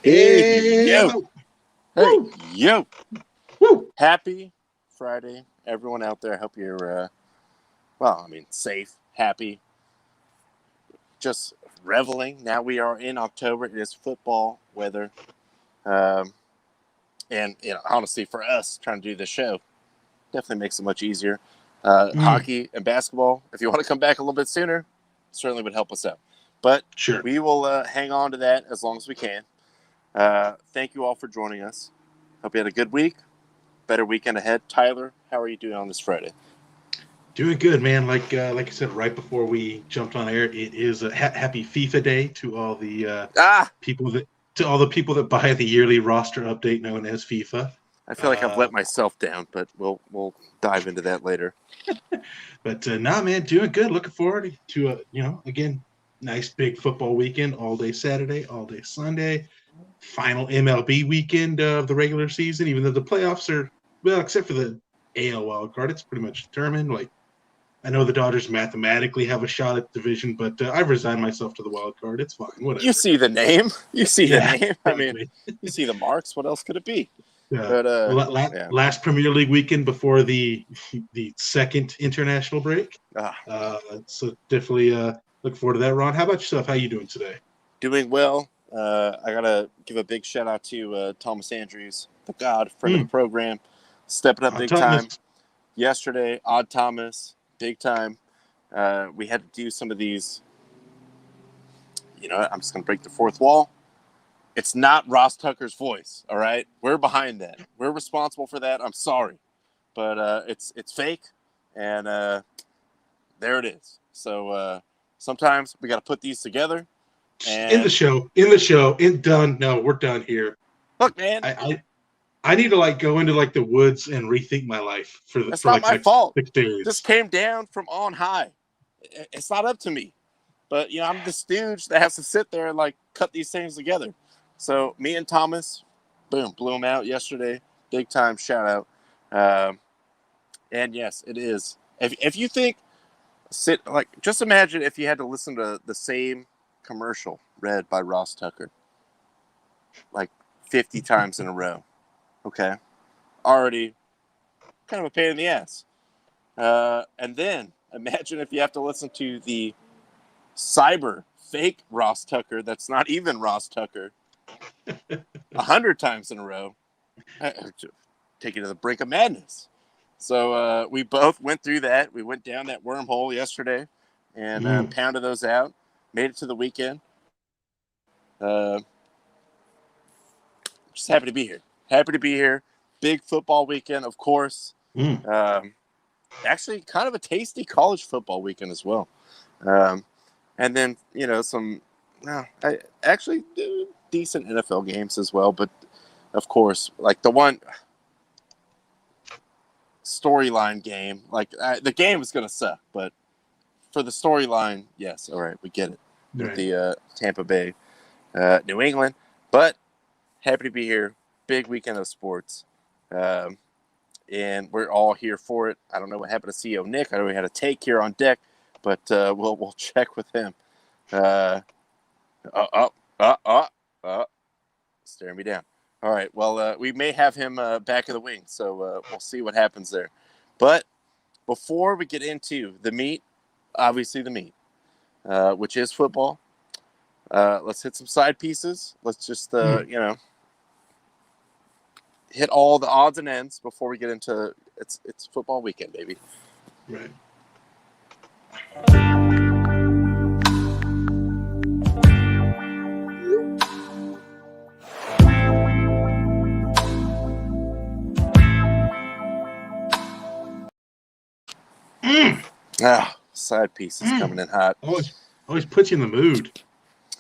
Hey, yo. Hey, Woo, yo. woo. Happy Friday, everyone out there. I hope you're, safe, happy, just reveling. Now we are in October. It is football weather. Um, honestly, for us trying to do this show, definitely makes it much easier. Hockey and basketball, if you want to come back a little bit sooner, certainly would help us out. But Sure. we will hang on to that as long as we can. Thank you all for joining us. Hope you had a good week. Better weekend ahead. Tyler, how are you doing on this Friday? Doing good, man. Like I said right before we jumped on air, it is a happy FIFA day to all the people that buy the yearly roster update known as FIFA. I feel like I've let myself down, but we'll dive into that later. But nah, man, doing good. Looking forward to again, nice big football weekend. All day Saturday, all day Sunday. Final MLB weekend of the regular season. Even though the playoffs are except for the AL wild card, it's pretty much determined. Like, I know the Dodgers mathematically have a shot at the division, but I've resigned myself to the wild card. It's fine, whatever. You see the name. You see the name. Exactly. I mean, you see the marks. What else could it be? But Last Premier League weekend before the second international break. So definitely look forward to that, Ron. How about yourself? How you doing today? Doing well. I gotta give a big shout out to Thomas Andrews, the God, friend of the program, stepping up big time. Yesterday, Odd Thomas, big time. We had to do some of these. You know, I'm just gonna break the fourth wall. It's not Ross Tucker's voice. All right, we're behind that. We're responsible for that. I'm sorry, but it's fake, and there it is. So sometimes we got to put these together. And in the show, done. No, we're done here. Look, man, I need to go into the woods and rethink my life that's not my fault. 6 days. This came down from on high. It's not up to me, but I'm the stooge that has to sit there and cut these things together. So me and Thomas, boom, blew them out yesterday. Big time shout out. And yes, it is. If you think just imagine if you had to listen to the same commercial read by Ross Tucker 50 times in a row. Okay. Already kind of a pain in the ass. And then imagine if you have to listen to the cyber fake Ross Tucker that's not even Ross Tucker 100 times in a row. Take you to the brink of madness. So we both went through that. We went down that wormhole yesterday and pounded those out. Made it to the weekend. Just happy to be here. Happy to be here. Big football weekend, of course. Actually, kind of a tasty college football weekend as well. And then, decent NFL games as well. But, of course, the one storyline game, the game is going to suck. But for the storyline, yes, all right, we get it. Right. With the Tampa Bay, New England. But happy to be here. Big weekend of sports. And we're all here for it. I don't know what happened to CEO Nick. I know we had a take here on deck, but we'll check with him. Staring me down. All right. Well, we may have him back in the wing, so we'll see what happens there. But before we get into the meat, obviously the meat, which is football, let's hit some side pieces. Let's just hit all the odds and ends before we get into it's football weekend, baby. Right. Side pieces coming in hot. Always puts you in the mood.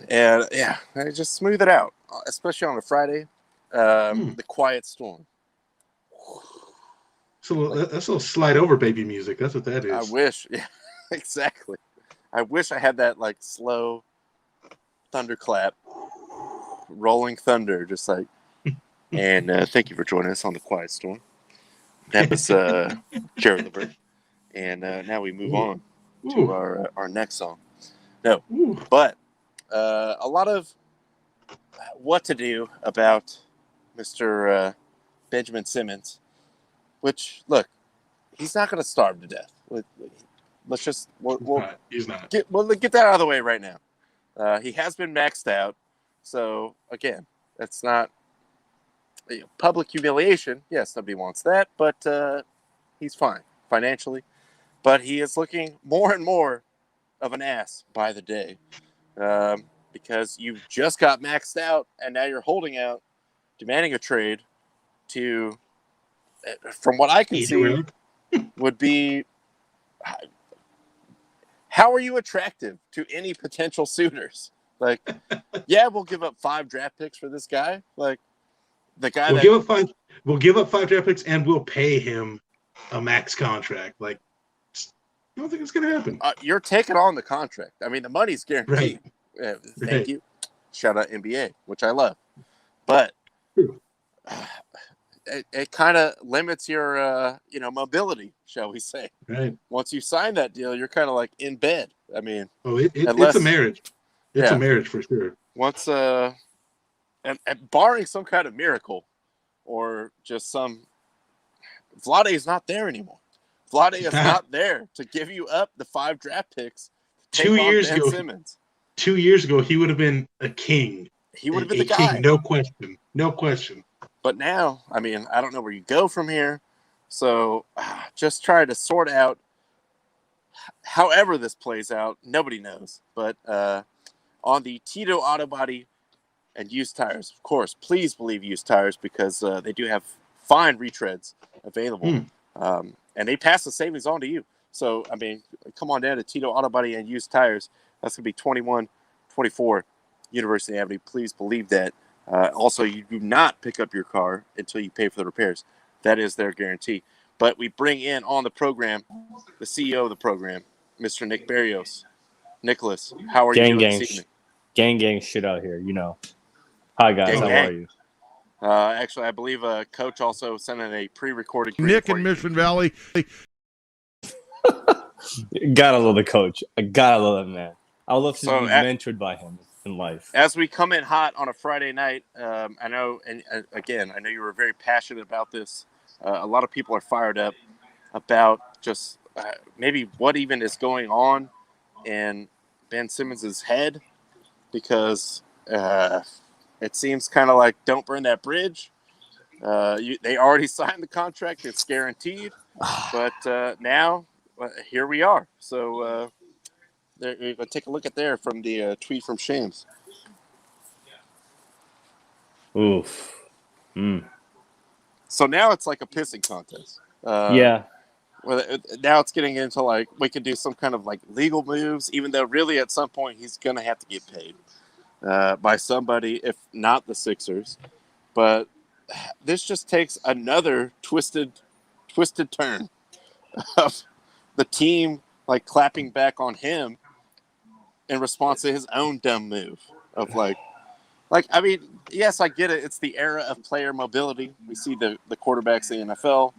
And yeah, just smooth it out, especially on a Friday. The quiet storm. So that's a little slide over baby music. That's what that is. I wish. Yeah, exactly. I wish I had that slow thunderclap, rolling thunder, just like. And thank you for joining us on the quiet storm. That was Jerry LeBert. And now we move on to our next song. No, but a lot of what to do about Mr. Benjamin Simmons. Which, look, he's not going to starve to death. Let's just He's not. Get that out of the way right now. He has been maxed out, so again, that's not public humiliation. Yes, nobody wants that, but he's fine financially. But he is looking more and more of an ass by the day, because you just got maxed out, and now you're holding out, demanding a trade to, from what I can see, would be, how are you attractive to any potential suitors? Like, yeah, we'll give up 5 draft picks for this guy. Like, the guy we'll give up 5 draft picks, and we'll pay him a max contract. Like, I don't think it's going to happen. You're taking on the contract. I mean, the money's guaranteed. Right. Thank you. Shout out NBA, which I love. But it kind of limits your mobility, shall we say. Right. Once you sign that deal, you're kind of like in bed. I mean, it's a marriage. It's a marriage for sure. Once and barring some kind of miracle or just Vlade is not there anymore. Vlade is not there to give you up the 5 draft picks. 2 years ago, Simmons. 2 years ago, he would have been a king. He would have been the guy. King, no question. No question. But now, I mean, I don't know where you go from here. So just try to sort out however this plays out. Nobody knows. But on the Tito Auto Body and used tires, of course, please believe used tires, because they do have fine retreads available. And they pass the savings on to you. So, I mean, come on down to Tito Auto Body and used tires. That's going to be 2124 University Avenue. Please believe that. Also, you do not pick up your car until you pay for the repairs. That is their guarantee. But we bring in on the program the CEO of the program, Mr. Nick Barrios. Nicholas, how are you doing this evening? Gang shit out here, you know. Hi, guys. How are you? Actually, I believe Coach also sent in a pre-recorded Nick in Mission Valley. Gotta love the coach. I gotta love that man. I would love to be mentored by him in life. As we come in hot on a Friday night, I know, and again, I know you were very passionate about this. A lot of people are fired up about just maybe what even is going on in Ben Simmons' head, because it seems kind of like don't burn that bridge. They already signed the contract. It's guaranteed. But now, here we are. So take a look at there from the tweet from Shames. Oof. So now it's like a pissing contest. Yeah. Well, now it's getting into like we could do some kind of like legal moves, even though really at some point he's going to have to get paid by somebody, if not the Sixers. But this just takes another twisted turn of the team like clapping back on him in response to his own dumb move of like I mean, yes, I get it. It's the era of player mobility. We see the quarterbacks in the NFL,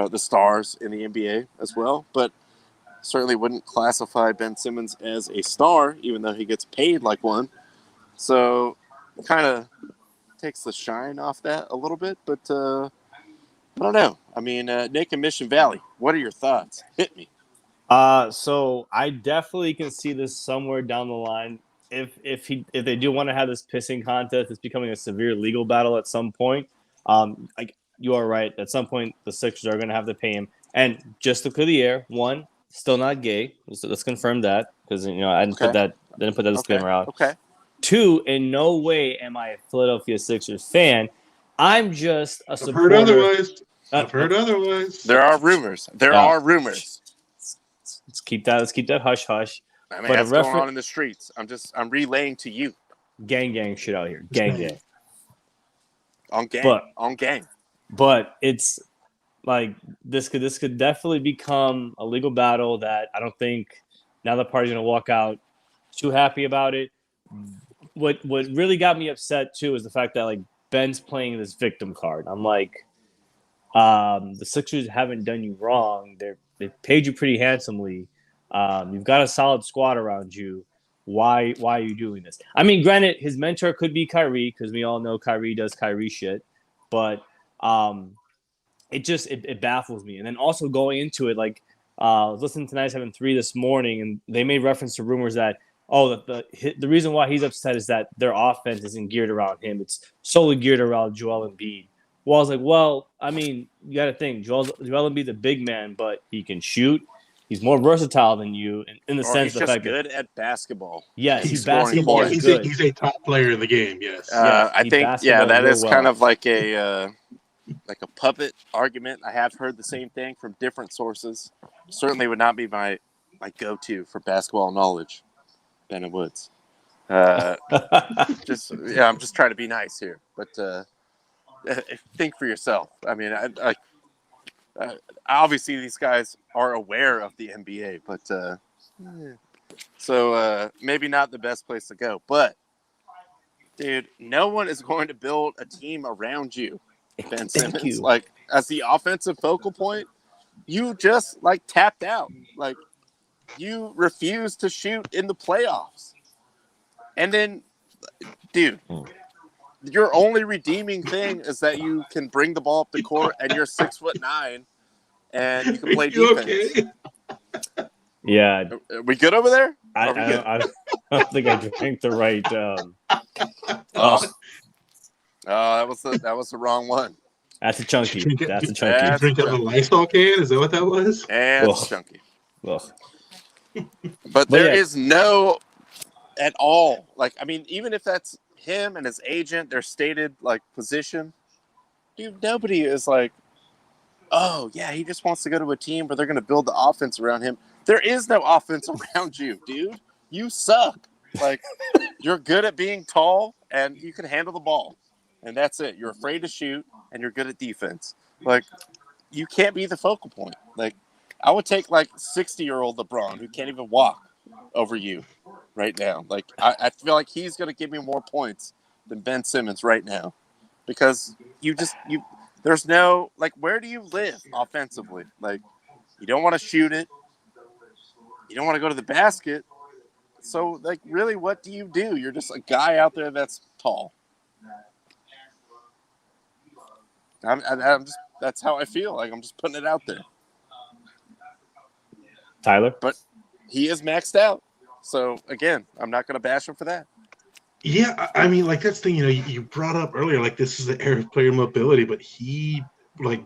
the stars in the NBA as well, but certainly wouldn't classify Ben Simmons as a star, even though he gets paid like one. So kind of takes the shine off that a little bit, but I don't know. I mean, Nick in Mission Valley, what are your thoughts? Hit me. So I definitely can see this somewhere down the line. If they do want to have this pissing contest, it's becoming a severe legal battle at some point. Like you are right. At some point, the Sixers are going to have to pay him. And just to clear the air, one, still not gay. Let's confirm that, because I didn't put that disclaimer out. Okay. Two, in no way am I a Philadelphia Sixers fan. I'm just a supporter. I've heard otherwise. There are rumors. Let's keep that hush hush. I mean, that's going on in the streets. I'm relaying to you. Gang shit out here. Gang. On gang. But it's like this could definitely become a legal battle that I don't think now the party's gonna walk out too happy about it. What really got me upset too is the fact that like Ben's playing this victim card. I'm like, the Sixers haven't done you wrong. They've paid you pretty handsomely. You've got a solid squad around you. why are you doing this? I mean, granted, his mentor could be Kyrie because we all know Kyrie does Kyrie shit, but it baffles me. And then also going into it, like I was listening to 97.3 this morning, and they made reference to rumors that the reason why he's upset is that their offense isn't geared around him; it's solely geared around Joel Embiid. Well, I was like, well, I mean, you got to think Joel Embiid's a big man, but he can shoot. He's more versatile than you in the sense of the fact good at basketball. Yes, he's basketball is good. He's a top player in the game. Yes. I think that is kind of like a puppet argument. I have heard the same thing from different sources. Certainly would not be my go-to for basketball knowledge. Ben Woods. I'm just trying to be nice here, but think for yourself. I mean, obviously these guys are aware of the NBA, but so maybe not the best place to go. But dude, no one is going to build a team around you, Ben Simmons. Like as the offensive focal point, you just tapped out. Like you refuse to shoot in the playoffs, and then, dude. Your only redeeming thing is that you can bring the ball up the court and you're 6'9" and you can play defense. Okay? Yeah. Are we good over there? I don't think I drank the right. That was the wrong one. That's a chunky. That's a chunky. Did you drink out of a Lysol can? Is that what that was? And it's chunky. But there is no at all. Like, I mean, even if that's him and his agent, their stated position, dude, nobody is like, oh yeah, he just wants to go to a team where they're going to build the offense around him. There is no offense around you, dude. You suck. Like, you're good at being tall and you can handle the ball, and that's it. You're afraid to shoot and you're good at defense. Like, you can't be the focal point. Like, I would take 60-year-old LeBron who can't even walk over you right now. Like, I feel like he's going to give me more points than Ben Simmons right now, because there's no, where do you live offensively? Like, you don't want to shoot it. You don't want to go to the basket. So, really, what do you do? You're just a guy out there that's tall. That's how I feel. Like, I'm just putting it out there. Tyler? But he is maxed out. So, again, I'm not going to bash him for that. Yeah, I mean, that's the thing, you brought up earlier, this is the era of player mobility, but he,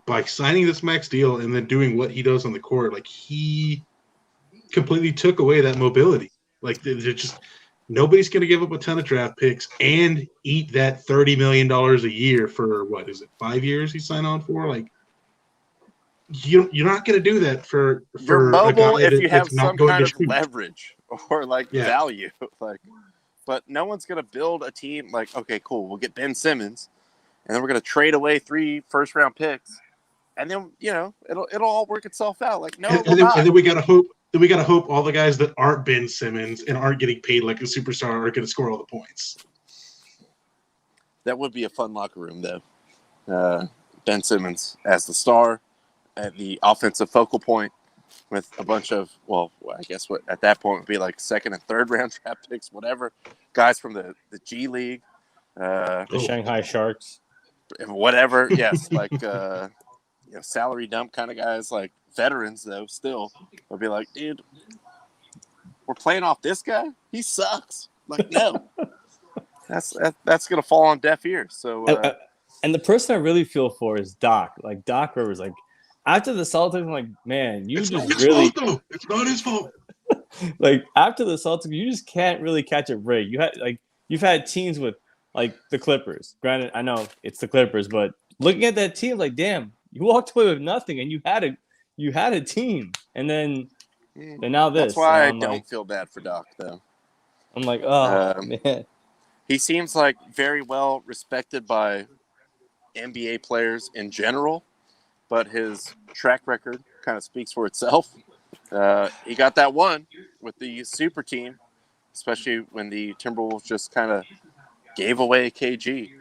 by signing this max deal and then doing what he does on the court, he completely took away that mobility. They're just, nobody's going to give up a ton of draft picks and eat that $30 million a year for, 5 years he signed on for? You're not going to do that for you're mobile if you have some kind of shoot. Leverage or value. But no one's going to build a team okay, cool, we'll get Ben Simmons, and then we're going to trade away 3 first-round picks, and then it'll all work itself out. And then we got to hope. Then we got to hope all the guys that aren't Ben Simmons and aren't getting paid like a superstar are going to score all the points. That would be a fun locker room, though. Ben Simmons as the star, at the offensive focal point, with a bunch of, I guess what at that point would be second and third round draft picks, whatever, guys from the G League, the Shanghai Sharks, whatever. Yes, salary dump kind of guys, veterans though. Still, would be dude, we're playing off this guy. He sucks. No, that's gonna fall on deaf ears. So, and the person I really feel for is Doc. Doc Rivers. After the Celtics, I'm like, man, it's not his fault. After the Celtics, you just can't really catch a break. You've had teams with the Clippers. Granted, I know it's the Clippers, but looking at that team, damn, you walked away with nothing, and you had a team, and then now this. That's why I don't feel bad for Doc, though. I'm like, oh man, he seems very well respected by NBA players in general. But his track record kind of speaks for itself. He got that one with the super team, especially when the Timberwolves just kind of gave away KG.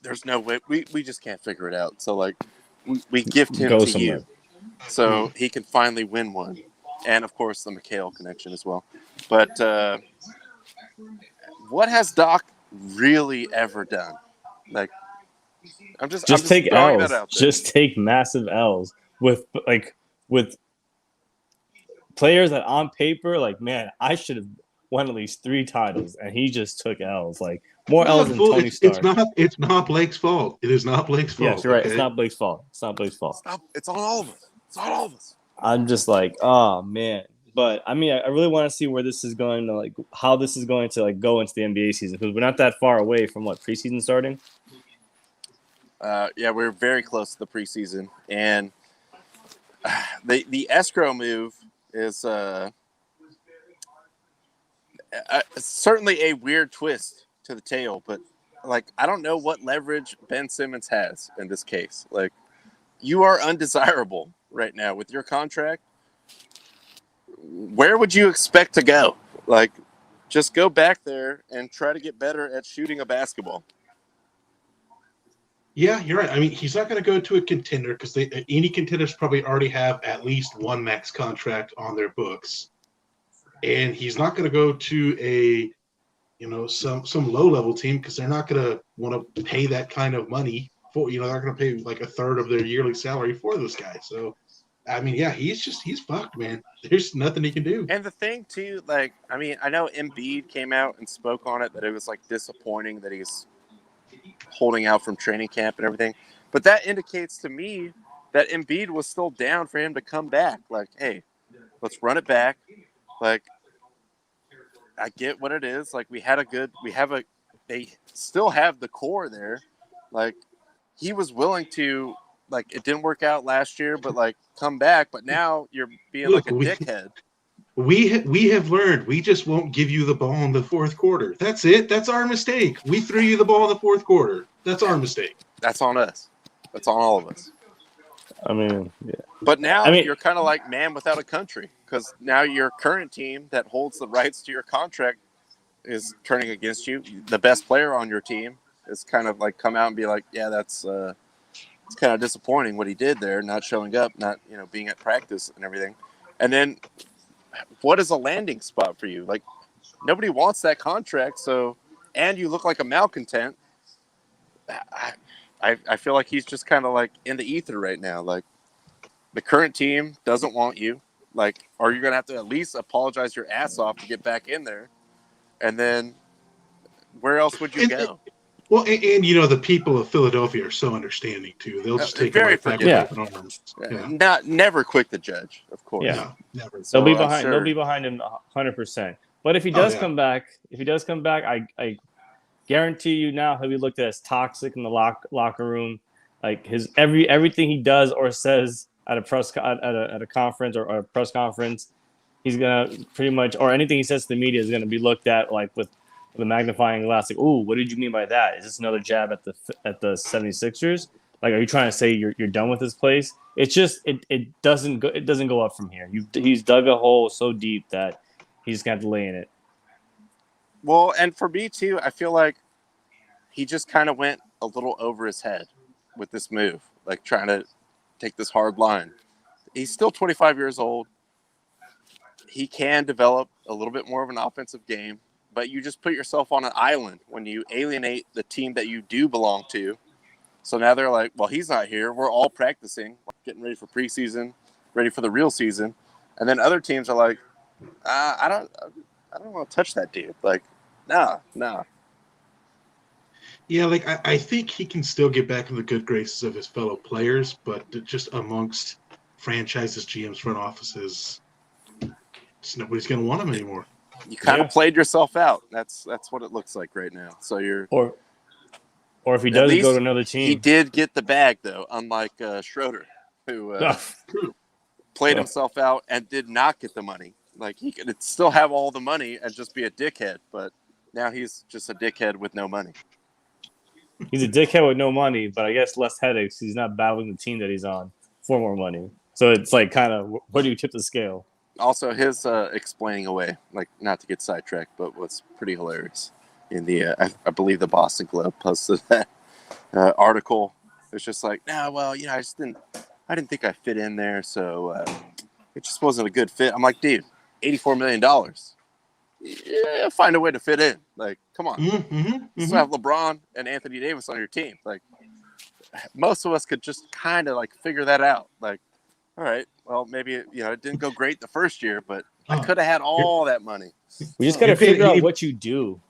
There's no way. We just can't figure it out. So, we gift him to you so he can finally win one. And, of course, the McHale connection as well. But what has Doc really ever done? Like, I'm just take throwing L's. that out there. Just take massive L's with players that on paper, like, man, I should have won at least 3 titles, and he just took L's. Like, more L's than Tony Stark. It's not Blake's fault. It is not Blake's fault. Yes, you're right. Okay? It's not Blake's fault. It's not Blake's fault. It's on all of us. It's on all of us. I'm just like, oh man. But I mean, I really want to see where this is going to, like, how this is going to, like, go into the NBA season, because we're not that far away from preseason starting. Yeah, we're very close to the preseason, and the escrow move is certainly a weird twist to the tale, but like, I don't know what leverage Ben Simmons has in this case. Like, you are undesirable right now with your contract. Where would you expect to go? Like, just go back there and try to get better at shooting a basketball. Yeah, you're right. I mean, he's not going to go to a contender, because any contenders probably already have at least one max contract on their books, and he's not going to go to a, some low level team, because they're not going to want to pay that kind of money for. They're not going to pay like a third of their yearly salary for this guy. So, I mean, yeah, he's fucked, man. There's nothing he can do. And the thing too, like, I mean, I know Embiid came out and spoke on it, that it was like disappointing that he's holding out from training camp and everything, but that indicates to me that Embiid was still down for him to come back. Like, hey, let's run it back. Like, I get what it is. Like, they still have the core there. Like, he was willing to, like, it didn't work out last year, but like, come back. But now you're being like a dickhead. We have learned we just won't give you the ball in the fourth quarter. That's it. That's our mistake. We threw you the ball in the fourth quarter. That's our mistake. That's on us. That's on all of us. I mean, yeah. But now you're kind of like man without a country, because now your current team that holds the rights to your contract is turning against you. The best player on your team is kind of like come out and be like, yeah, it's kind of disappointing what he did there, not showing up, not being at practice and everything. And then, what is a landing spot for you? Like, nobody wants that contract. So, and you look like a malcontent. I feel like he's just kind of like in the ether right now. Like, the current team doesn't want you. Like, are you going to have to at least apologize your ass off to get back in there? And then where else would you go? Well, and the people of Philadelphia are so understanding too. They'll just take very it right back with open arms. Yeah. Never quick to judge, of course. Yeah, no, never. So they'll be behind him 100%. But if he does come back, I guarantee you now he'll be looked at as toxic in the locker room. Like, his everything he does or says at a conference or a press conference, he's gonna pretty much, or anything he says to the media is gonna be looked at like with the magnifying glass. Like, ooh, what did you mean by that? Is this another jab at the 76ers? Like, are you trying to say you're done with this place? It's just it doesn't go up from here. He's dug a hole so deep that he's gonna have to lay in it. Well, and for me too, I feel like he just kind of went a little over his head with this move, like trying to take this hard line. He's still 25 years old. He can develop a little bit more of an offensive game, but you just put yourself on an island when you alienate the team that you do belong to. So now they're like, well, he's not here. We're all practicing, getting ready for preseason, ready for the real season. And then other teams are like, I don't want to touch that dude. Like, nah. Yeah, like I think he can still get back in the good graces of his fellow players, but just amongst franchises, GMs, front offices, nobody's going to want him anymore. You kind of played yourself out. That's what it looks like right now. So you're or if he does go to another team, he did get the bag though, unlike Schroeder, who played himself out and did not get the money. Like, he could still have all the money and just be a dickhead, but now he's just a dickhead with no money. He's a dickhead with no money, but I guess less headaches. He's not battling the team that he's on for more money. So it's like, kind of, where do you tip the scale? Also, his explaining away, like, not to get sidetracked, but was pretty hilarious. In the, I believe the Boston Globe posted that article. It's just like, I didn't think I fit in there, so it just wasn't a good fit. I'm like, dude, $84 million. Yeah, find a way to fit in. Like, come on. You still have LeBron and Anthony Davis on your team. Like, most of us could just kind of like figure that out. Like, all right, well, maybe it didn't go great the first year, but I could have had all that money. We just got to figure out what you do.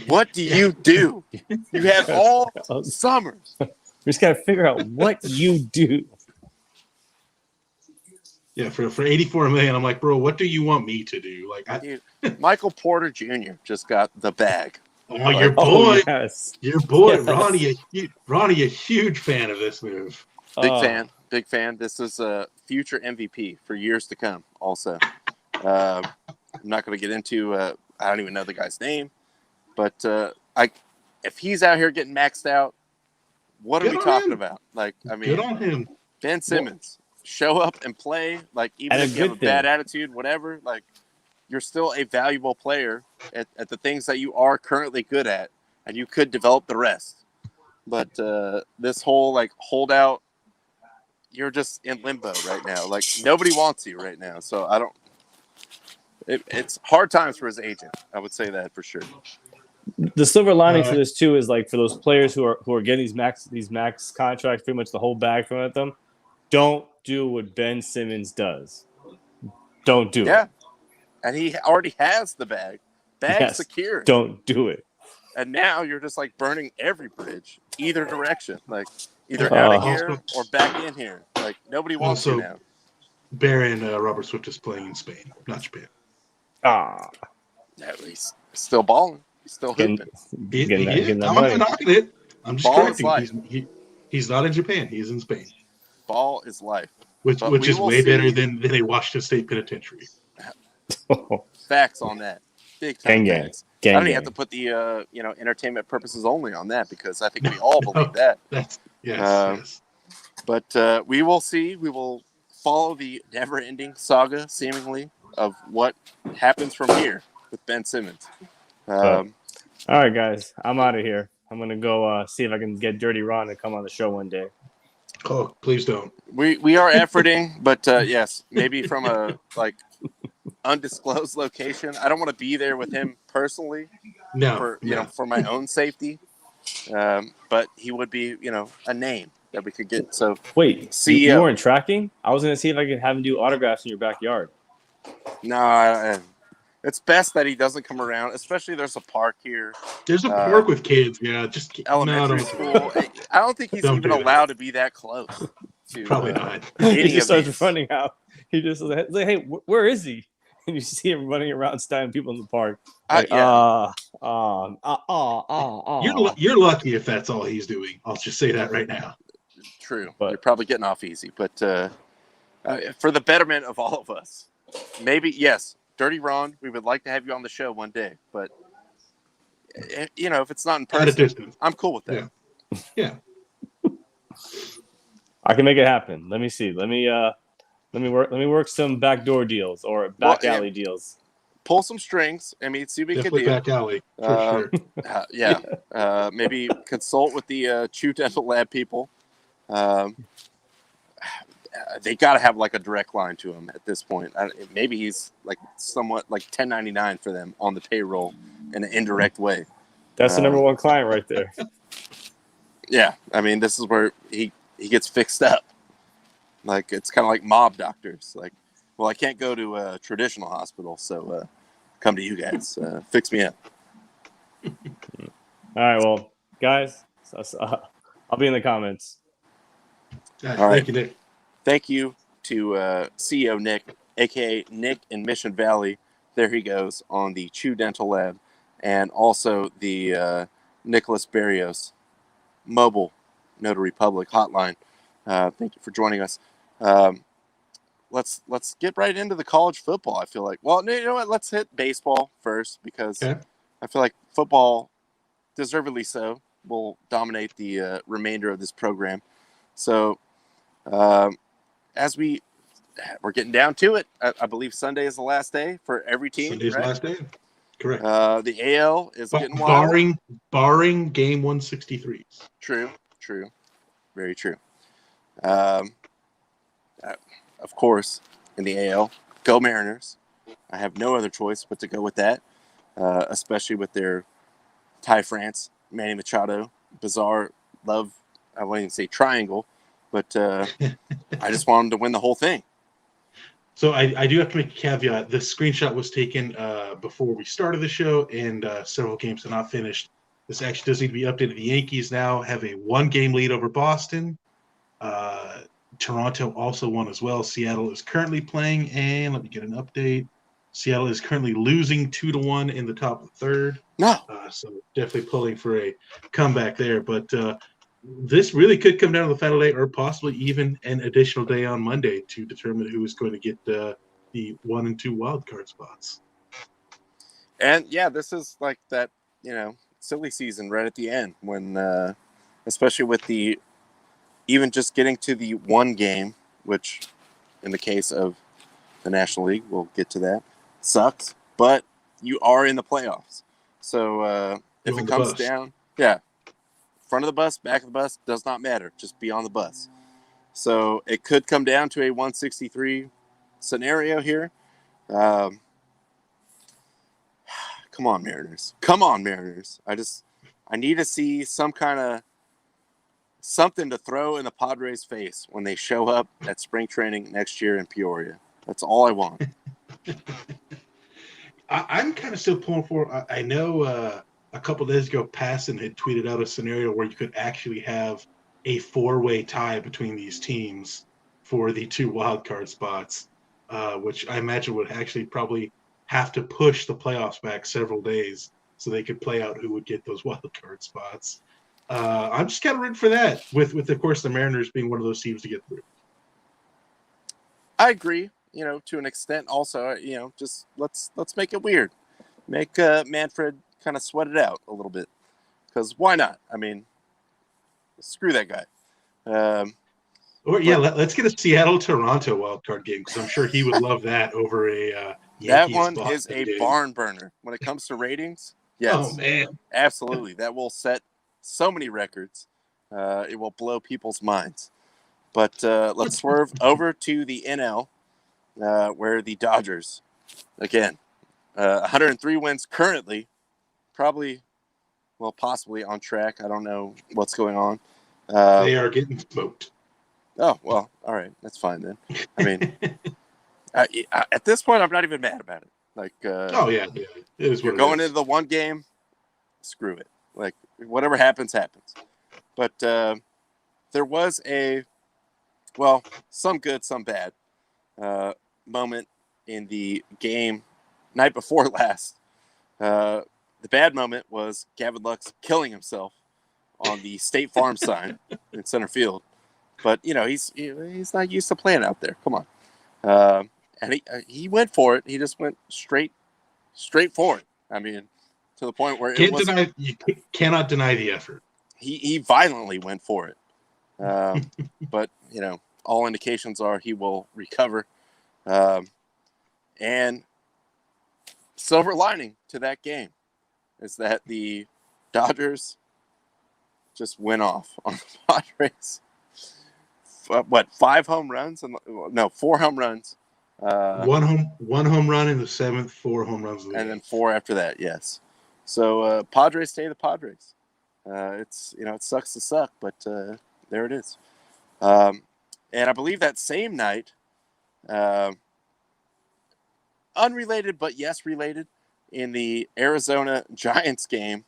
What do you do? You have all summers. We just got to figure out what you do. Yeah, for $84 million, I'm like, bro, what do you want me to do? Like, Dude, Michael Porter Jr. just got the bag. Oh, your boy, yes. Your boy, yes. Ronnie, a huge fan of this move. Big fan. This is a future MVP for years to come. Also, I'm not going to get into. I don't even know the guy's name, but if he's out here getting maxed out, what are we talking about? Like, I mean, good on him. Ben Simmons, show up and play. Like, even if you have a bad attitude, whatever. Like, you're still a valuable player at the things that you are currently good at, and you could develop the rest. But this whole like holdout, you're just in limbo right now. Like, nobody wants you right now. So I don't. It's hard times for his agent. I would say that for sure. The silver lining for this too is like for those players who are getting these max contracts, pretty much the whole bag thrown at them. Don't do what Ben Simmons does. Don't do it. And he already has the bag. Secured. Don't do it. And now you're just like burning every bridge, either direction. Like either out of here or back in here. Like nobody wants you now. Baron Robert Swift is playing in Spain, not Japan. At least still balling. He's still hooping. I'm not knocking it. I'm just correcting. He's not in Japan. He's in Spain. Ball is life. Which is way better than a Washington State penitentiary. Facts on that. Big time facts. I don't even have to put the entertainment purposes only on that because I think we all believe that. Yes. But we will see. We will follow the never-ending saga, seemingly, of what happens from here with Ben Simmons. All right, guys. I'm out of here. I'm gonna go see if I can get Dirty Ron to come on the show one day. Oh, please don't. We are efforting, but yes, maybe from a undisclosed location. I don't want to be there with him personally. For my own safety. But he would be, a name that we could get. So wait, CEO. You weren't tracking? I was gonna see if I could have him do autographs in your backyard. No, it's best that he doesn't come around. Especially there's a park here. There's a park with kids. Yeah, just elementary school. I don't think he's even allowed to be that close. Probably not. He just starts running out. He just like, hey, where is he? And you see him running around, styling people in the park. Like, You're lucky if that's all he's doing. I'll just say that right now. True. But you're probably getting off easy. But for the betterment of all of us, maybe, yes, Dirty Ron, we would like to have you on the show one day. But, if it's not in person, I'm cool with that. Yeah. I can make it happen. Let me see. Let me work some backdoor deals or back alley deals. Pull some strings. I mean, see what we can do. Back alley, for sure. Maybe consult with the Chew Dental Lab people. They got to have like a direct line to him at this point. Maybe he's like somewhat like 1099 for them on the payroll in an indirect way. That's the number one client right there. Yeah, I mean, this is where he gets fixed up. Like, it's kind of like mob doctors. Like, well, I can't go to a traditional hospital, so come to you guys. Fix me up. All right, well, guys, I'll be in the comments. All right. Thank you, Nick. Thank you to CEO Nick, a.k.a. Nick in Mission Valley. There he goes on the Chew Dental Lab. And also the Nicholas Barrios Mobile Notary Public Hotline. Thank you for joining us. Let's get right into the college football. I feel like, well, you know what? Let's hit baseball first because I feel like football, deservedly so, will dominate the remainder of this program. So, as we're getting down to it, I believe Sunday is the last day for every team. Sunday's the last day. Correct. The AL is getting wild. Barring game 163s. True. Very true. Of course, in the AL. Go Mariners. I have no other choice but to go with that, especially with their Ty France, Manny Machado, bizarre love. I wouldn't even say triangle, but I just want him to win the whole thing. So I do have to make a caveat. This screenshot was taken before we started the show, and several games are not finished. This actually does need to be updated. The Yankees now have a 1-game lead over Boston. Toronto also won as well. Seattle is currently playing, and let me get an update. Seattle is currently losing 2-1 in the top of the third. No. So definitely pulling for a comeback there. But this really could come down to the final day, or possibly even an additional day on Monday to determine who is going to get the 1 and 2 wild card spots. And yeah, this is like that, silly season right at the end when, especially with the, even just getting to the 1 game, which in the case of the National League, we'll get to that, sucks, but you are in the playoffs. So if it comes down, front of the bus, back of the bus, does not matter. Just be on the bus. So it could come down to a 163 scenario here. Come on, Mariners. Come on, Mariners. I need to see some kind of something to throw in the Padres' face when they show up at spring training next year in Peoria. That's all I want. I'm kind of still pulling for. I know a couple of days ago, Passon had tweeted out a scenario where you could actually have a 4-way tie between these teams for the 2 wild card spots, which I imagine would actually probably have to push the playoffs back several days so they could play out who would get those wild card spots. I'm just kind of rooting for that, with of course the Mariners being one of those teams to get through. I agree, to an extent. Also, just let's make it weird. Make Manfred kind of sweat it out a little bit, because why not? I mean, screw that guy. Let's get a Seattle-Toronto wildcard game, because I'm sure he would love that over a that Yankees one Boston is a game. Barn burner when it comes to ratings. Yes. Oh man, absolutely. That will set so many records. It will blow people's minds. But let's swerve over to the NL, where the Dodgers, again, 103 wins currently, possibly on track. I don't know what's going on. They are getting smoked. Oh, well, all right. That's fine then. I mean, at this point, I'm not even mad about it. Like, It is you're going into the 1 game, screw it. Like, whatever happens, happens. But there was some good, some bad moment in the game night before last. The bad moment was Gavin Lux killing himself on the State Farm sign in center field. But, he's not used to playing out there. Come on. And he went for it. He just went straight for it. I mean, to the point where you cannot deny the effort. He violently went for it. But, all indications are he will recover. And silver lining to that game is that the Dodgers just went off on the Padres. 5 home runs? 4 home runs. 1 home run in the 7th, 4 home runs in the 8th. And then 4 after that, yes. So Padres stay the Padres. It's it sucks to suck, but there it is. And I believe that same night, unrelated but yes related, in the Arizona Giants game,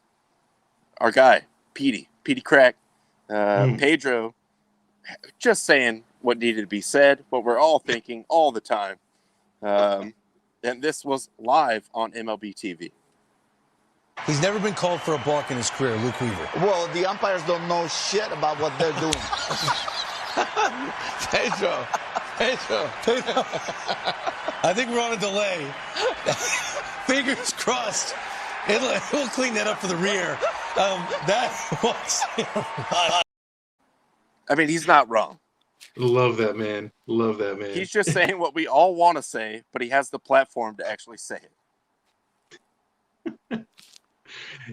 our guy Petey Crack, Pedro, just saying what needed to be said, what we're all thinking all the time. And this was live on MLB TV. He's never been called for a balk in his career, Luke Weaver. Well, the umpires don't know shit about what they're doing. Pedro. I think we're on a delay. Fingers crossed. We'll clean that up for the rear. That was... I mean, he's not wrong. Love that man. He's just saying what we all want to say, but he has the platform to actually say it.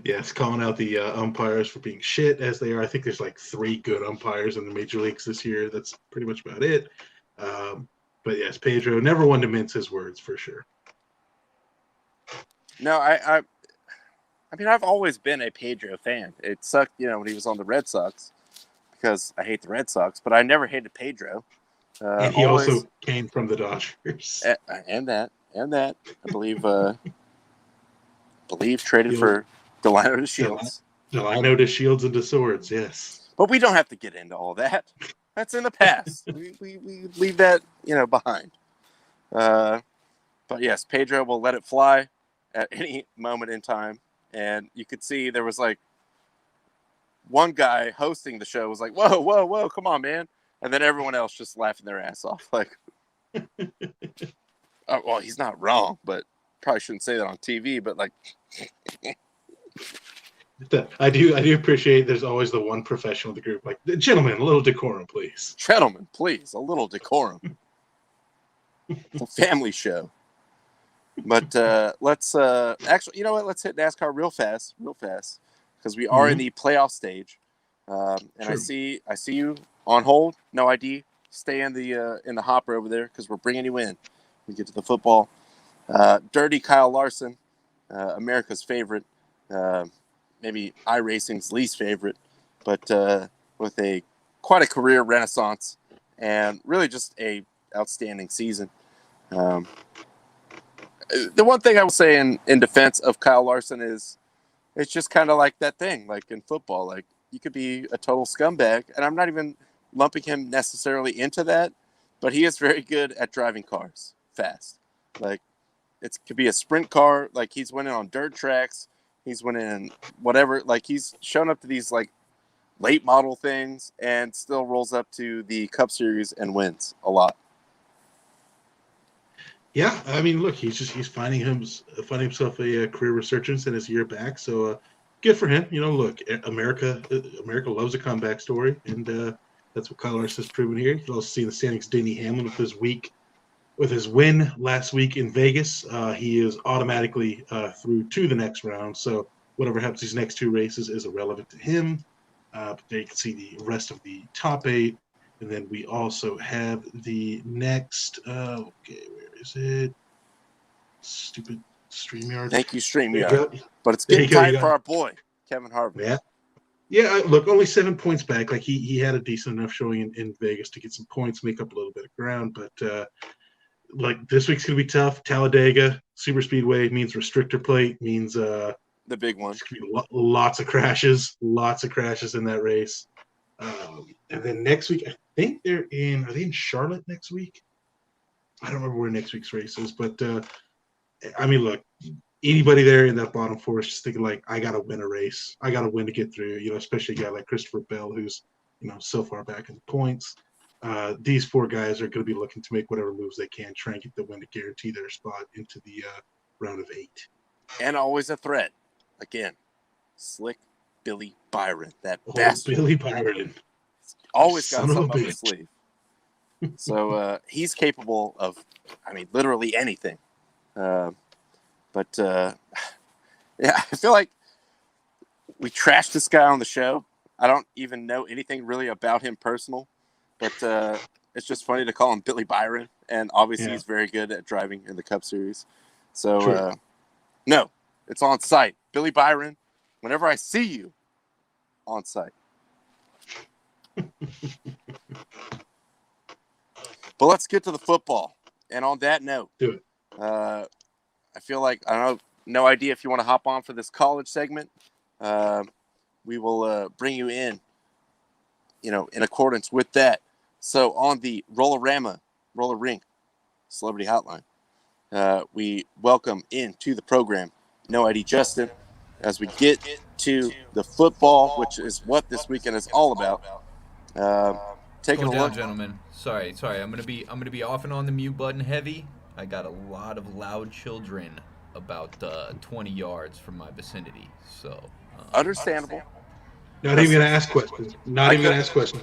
Yes, calling out the umpires for being shit as they are. I think there's like 3 good umpires in the major leagues this year. That's pretty much about it. But yes, Pedro, never one to mince his words for sure. No, I mean, I've always been a Pedro fan. It sucked, when he was on the Red Sox because I hate the Red Sox, but I never hated Pedro. And he also came from the Dodgers. And that. I believe traded for Delino to Shields. Delino to Shields and to Swords, yes. But we don't have to get into all that. That's in the past. we leave that, behind. But yes, Pedro will let it fly at any moment in time. And you could see there was like one guy hosting the show was like, whoa, come on, man. And then everyone else just laughing their ass off. Like, oh, well, he's not wrong, but probably shouldn't say that on TV. But like, I do appreciate there's always the one professional of the group. Like, gentlemen, a little decorum, please. Gentlemen, please, a little decorum. It's a family show. But let's actually, you know what? Let's hit NASCAR real fast, because we are in the playoff stage. And I see you on hold. No ID. Stay in the hopper over there because we're bringing you in. We get to the football. Dirty Kyle Larson, America's favorite, maybe iRacing's least favorite, but with quite a career renaissance and really just a outstanding season. The one thing I will say in defense of Kyle Larson is it's just kind of like that thing, like in football, like you could be a total scumbag, and I'm not even lumping him necessarily into that, but he is very good at driving cars fast. Like it could be a sprint car, like he's winning on dirt tracks, he's winning whatever, like he's shown up to these like late model things and still rolls up to the Cup Series and wins a lot. Yeah, I mean, look, he's finding himself a career resurgence in his year back. So good for him. Look, America loves a comeback story, and that's what Kyle Larson has proven here. You can also see in the standings Denny Hamlin with his win last week in Vegas. He is automatically through to the next round. So whatever happens these next two races is irrelevant to him. But there you can see the rest of the top 8. And then we also have the next, where is it? Stupid StreamYard. Thank you, StreamYard. But it's getting tight for our boy, Kevin Harvick. Yeah, look, only 7 points back. Like, he had a decent enough showing in Vegas to get some points, make up a little bit of ground. But, like, this week's going to be tough. Talladega, Super Speedway means restrictor plate, means the big one. Lots of crashes in that race. And then next week, I think are they in Charlotte next week? I don't remember where next week's race is, but I mean, look, anybody there in that bottom 4 is just thinking like, I got to win a race. I got to win to get through, especially a guy like Christopher Bell, who's, so far back in the points. These 4 guys are going to be looking to make whatever moves they can, try and get the win to guarantee their spot into the round of 8. And always a threat. Again, slick Billy Byron, that bastard. Billy Byron. Always got something up his sleeve. So he's capable of, literally anything. But yeah, I feel like we trashed this guy on the show. I don't even know anything really about him personal, but it's just funny to call him Billy Byron. And obviously he's very good at driving in the Cup Series. So, no, it's on site. Billy Byron, whenever I see you, on site. But let's get to the football. And on that note, do it. I feel like no idea if you want to hop on for this college segment. We will bring you in accordance with that. So on the Roller Rink Celebrity Hotline, we welcome into the program No ID Justin as we get to the football, which is what this weekend is all about. Taking a look, gentlemen. Sorry. I'm gonna be off and on the mute button heavy. I got a lot of loud children about 20 yards from my vicinity, so understandable. Not even gonna ask questions.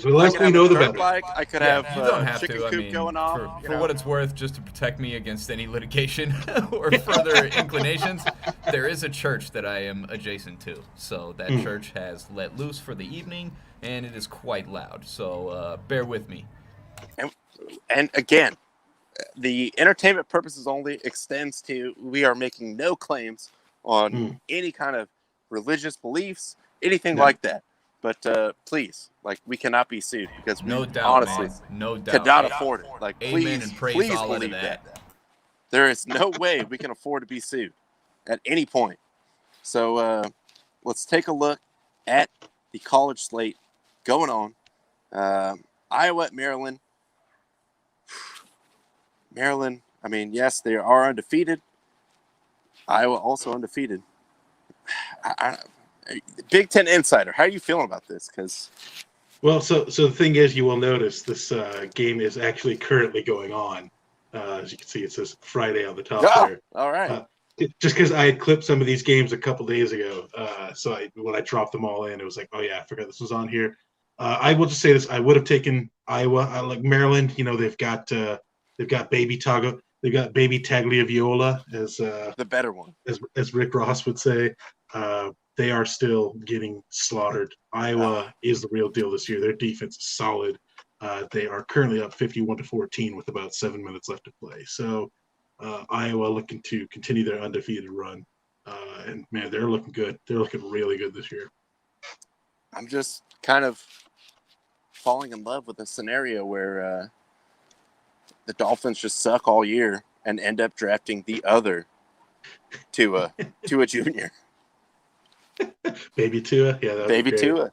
The less we know, the better. I could have you don't have chicken to. coop going on. For what it's worth, just to protect me against any litigation or further inclinations, there is a church that I am adjacent to. So that church has let loose for the evening, and it is quite loud. So bear with me. And again, the entertainment purposes only extends to we are making no claims on any kind of religious beliefs, anything like that. But please, like, we cannot be sued because we honestly cannot afford it. Like, Amen, please, and praise please all believe of that. There is no way we can afford to be sued at any point. So let's take a look at the college slate going on. Iowa at Maryland. Maryland, I mean, yes, they are undefeated. Iowa also undefeated. Big Ten Insider, how are you feeling about this? Because so the thing is, you will notice this game is actually currently going on. As you can see, it says Friday on the top there. All right. Just because I had clipped some of these games a couple days ago, so when I dropped them all in, it was like, oh yeah, I forgot this was on here. I will just say this: I would have taken Iowa. I like Maryland. You know, they've got baby Tagliaviola as the better one, as Rick Ross would say. They are still getting slaughtered. Iowa is the real deal this year. Their defense is solid. They are currently up 51-14 with about 7 minutes left to play. So Iowa looking to continue their undefeated run. And man, they're looking good. They're looking really good this year. I'm just kind of falling in love with a scenario where the Dolphins just suck all year and end up drafting the other Tua Junior. Baby Tua, yeah, Baby Tua.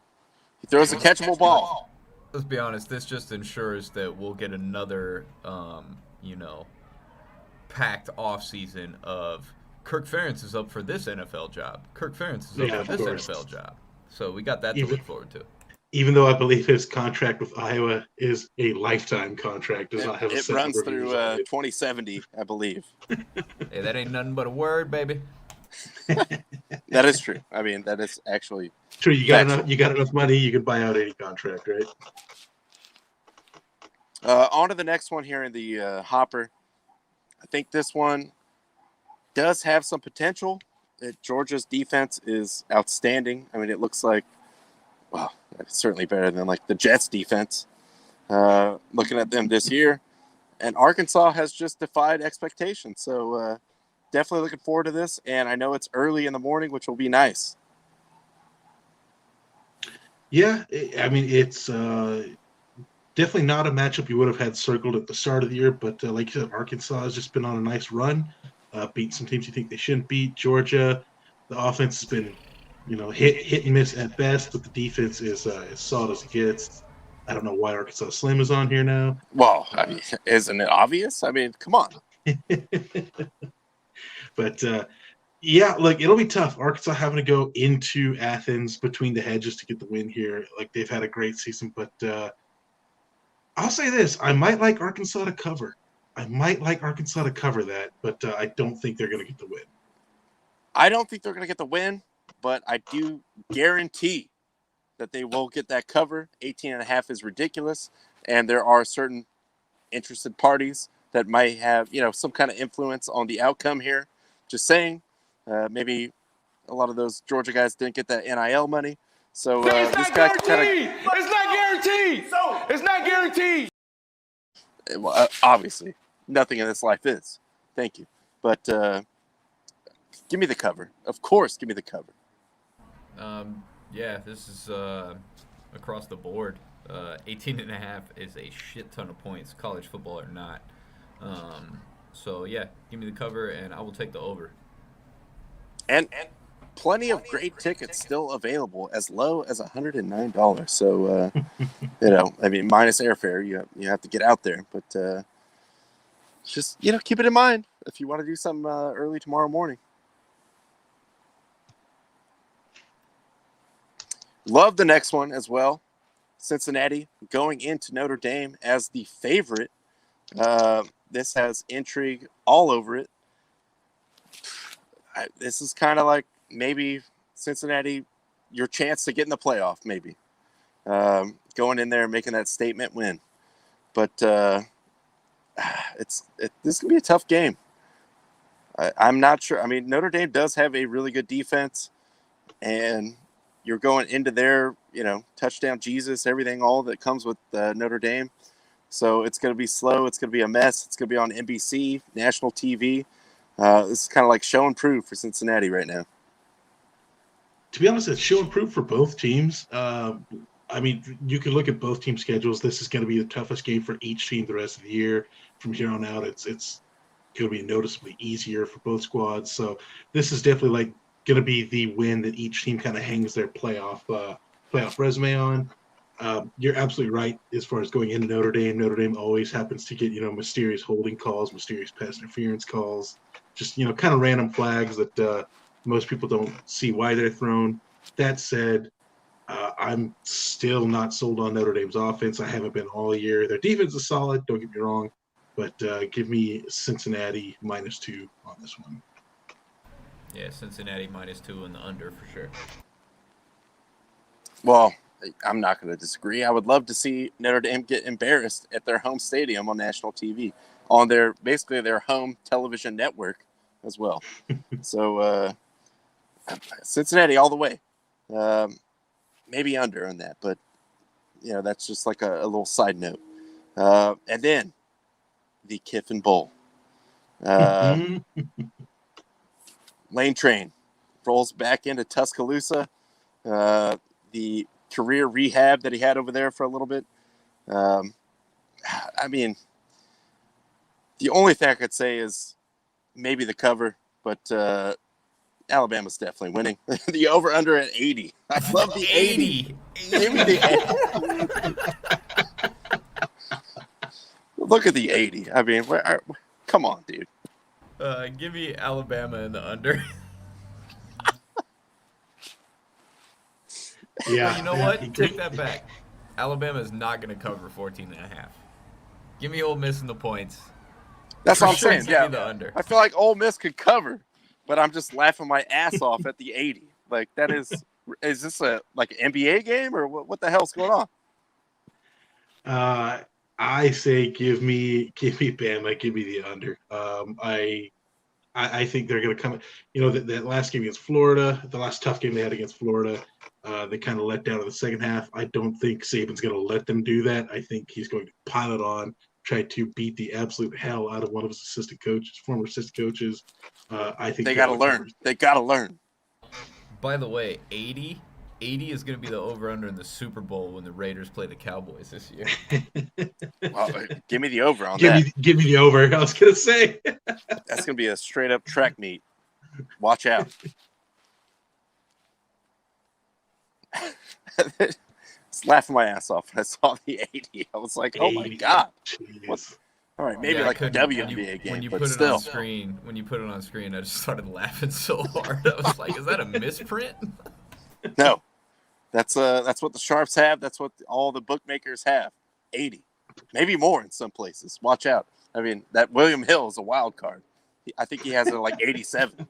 He throws a catchable ball. Let's be honest. This just ensures that we'll get another, packed off season of Kirk Ferentz is up for this NFL job. Kirk Ferentz is up for this NFL job. So we got that to look forward to. Even though I believe his contract with Iowa is a lifetime contract, does not have a it runs through 2070, I believe. Hey, that ain't nothing but a word, baby. That is true. I mean, that is actually true. You got enough money, you can buy out any contract, right? On to the next one here in the hopper. I think this one does have some potential. Georgia's defense is outstanding. I mean, it looks like, well, it's certainly better than like the Jets defense. Looking at them this year, and Arkansas has just defied expectations. So definitely looking forward to this. And I know it's early in the morning, which will be nice. Yeah, I mean, it's definitely not a matchup you would have had circled at the start of the year. But like you said, Arkansas has just been on a nice run, beat some teams you think they shouldn't beat. Georgia, the offense has been, hit and miss at best, but the defense is as solid as it gets. I don't know why Arkansas Slim is on here now. Well, I mean, isn't it obvious? I mean, come on. But yeah, like, it'll be tough. Arkansas having to go into Athens between the hedges to get the win here. Like, they've had a great season, but I'll say this: I might like Arkansas to cover. That, but I don't think they're going to get the win. I don't think they're going to get the win, but I do guarantee that they will get that cover. 18.5 is ridiculous, and there are certain interested parties that might have, some kind of influence on the outcome here. Just saying, maybe a lot of those Georgia guys didn't get that NIL money, so this guy It's not guaranteed. It's not guaranteed. Well, obviously, nothing in this life is. Thank you, but give me the cover. Of course, give me the cover. Yeah, this is across the board. 18.5 is a shit ton of points, college football or not. So yeah, give me the cover, and I will take the over. And plenty of great tickets still available, as low as $109. So I mean, minus airfare, you have to get out there, but just keep it in mind if you want to do something early tomorrow morning. Love the next one as well. Cincinnati going into Notre Dame as the favorite. This has intrigue all over it. This is kind of like maybe Cincinnati, your chance to get in the playoff, maybe. Going in there, making that statement win. But this is going to be a tough game. I'm not sure. I mean, Notre Dame does have a really good defense, and you're going into their, touchdown Jesus, everything, all that comes with Notre Dame. So it's going to be slow. It's going to be a mess. It's going to be on NBC, national TV. This is kind of like show and prove for Cincinnati right now. To be honest, it's show and prove for both teams. I mean, you can look at both team schedules. This is going to be the toughest game for each team the rest of the year. From here on out, it's going to be noticeably easier for both squads. So this is definitely going to be the win that each team kind of hangs their playoff resume on. You're absolutely right as far as going into Notre Dame. Notre Dame always happens to get, mysterious holding calls, mysterious pass interference calls, just, kind of random flags that most people don't see why they're thrown. That said, I'm still not sold on Notre Dame's offense. I haven't been all year. Their defense is solid, don't get me wrong, but give me Cincinnati -2 on this one. Yeah, Cincinnati -2 and the under for sure. Well, I'm not going to disagree. I would love to see Notre Dame get embarrassed at their home stadium on national TV, on basically their home television network as well. So Cincinnati all the way. Maybe under on that, but that's just like a little side note. And then the Kiffin Bowl. Lane Train rolls back into Tuscaloosa. The career rehab that he had over there for a little bit. I mean, the only thing I could say is maybe the cover, but Alabama's definitely winning. The over-under at 80. I love the 80. Give me the 80. Look at the 80. I mean, come on, dude. Give me Alabama in the under. Yeah. But you know what? Take that back. Alabama is not going to cover 14.5. Give me Ole Miss in the points. That's what I'm saying. Give Yeah, me the under. I feel like Ole Miss could cover, but I'm just laughing my ass off at the 80. Like, that is this an NBA game or what the hell's going on? I say give me Bama, give me the under. I think they're going to come. That last game against Florida, the last tough game they had against Florida, they kind of let down in the second half. I don't think Saban's going to let them do that. I think he's going to pile it on, try to beat the absolute hell out of one of his former assistant coaches. I think they got to learn. They got to learn. By the way, 80 is going to be the over-under in the Super Bowl when the Raiders play the Cowboys this year. Well, give me the over on that. Give me the over. I was going to say. That's going to be a straight-up track meet. Watch out. Just laughing my ass off when I saw the 80. I was like, oh, my God. All right, maybe a WNBA game, when you but put still. When you put it on screen, I just started laughing so hard. I was like, is that a misprint? No. That's what the Sharps have. That's what all the bookmakers have. 80. Maybe more in some places. Watch out. I mean, that William Hill is a wild card. I think he has it 87.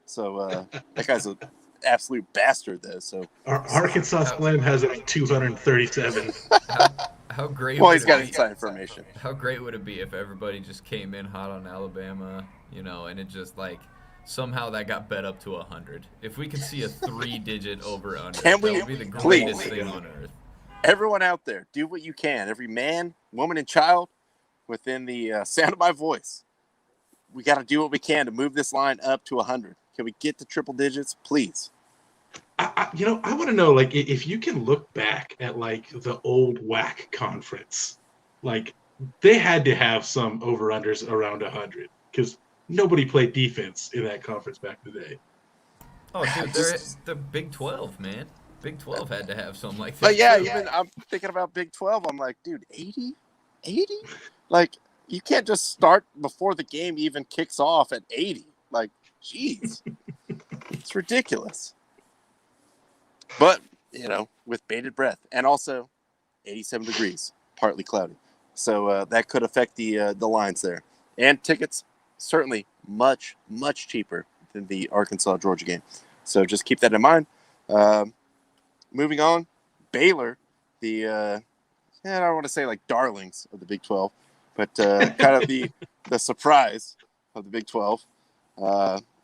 So that guy's an absolute bastard, though. So Arkansas Slim has it at 237. How great? Well, he's got inside information. How great would it be if everybody just came in hot on Alabama, and it just somehow that got bet up to 100? If we could see a 3-digit over/under, that would be the greatest thing on earth. Everyone out there, do what you can. Every man, woman, and child within the sound of my voice. We got to do what we can to move this line up to 100. Can we get to triple digits, please? I want to know, if you can look back at, the old WAC conference, they had to have some over-unders around 100 because nobody played defense in that conference back in the day. Oh, dude, they're the Big 12, man. Big 12 had to have something like that. But yeah, even I'm thinking about Big 12. I'm like, dude, 80? 80? You can't just start before the game even kicks off at 80. Jeez. It's ridiculous. But, with bated breath. And also 87 degrees, partly cloudy. So that could affect the lines there. And tickets, certainly much, much cheaper than the Arkansas-Georgia game. So just keep that in mind. Moving on, Baylor, I don't want to say darlings of the Big 12, but kind of the surprise of the Big 12.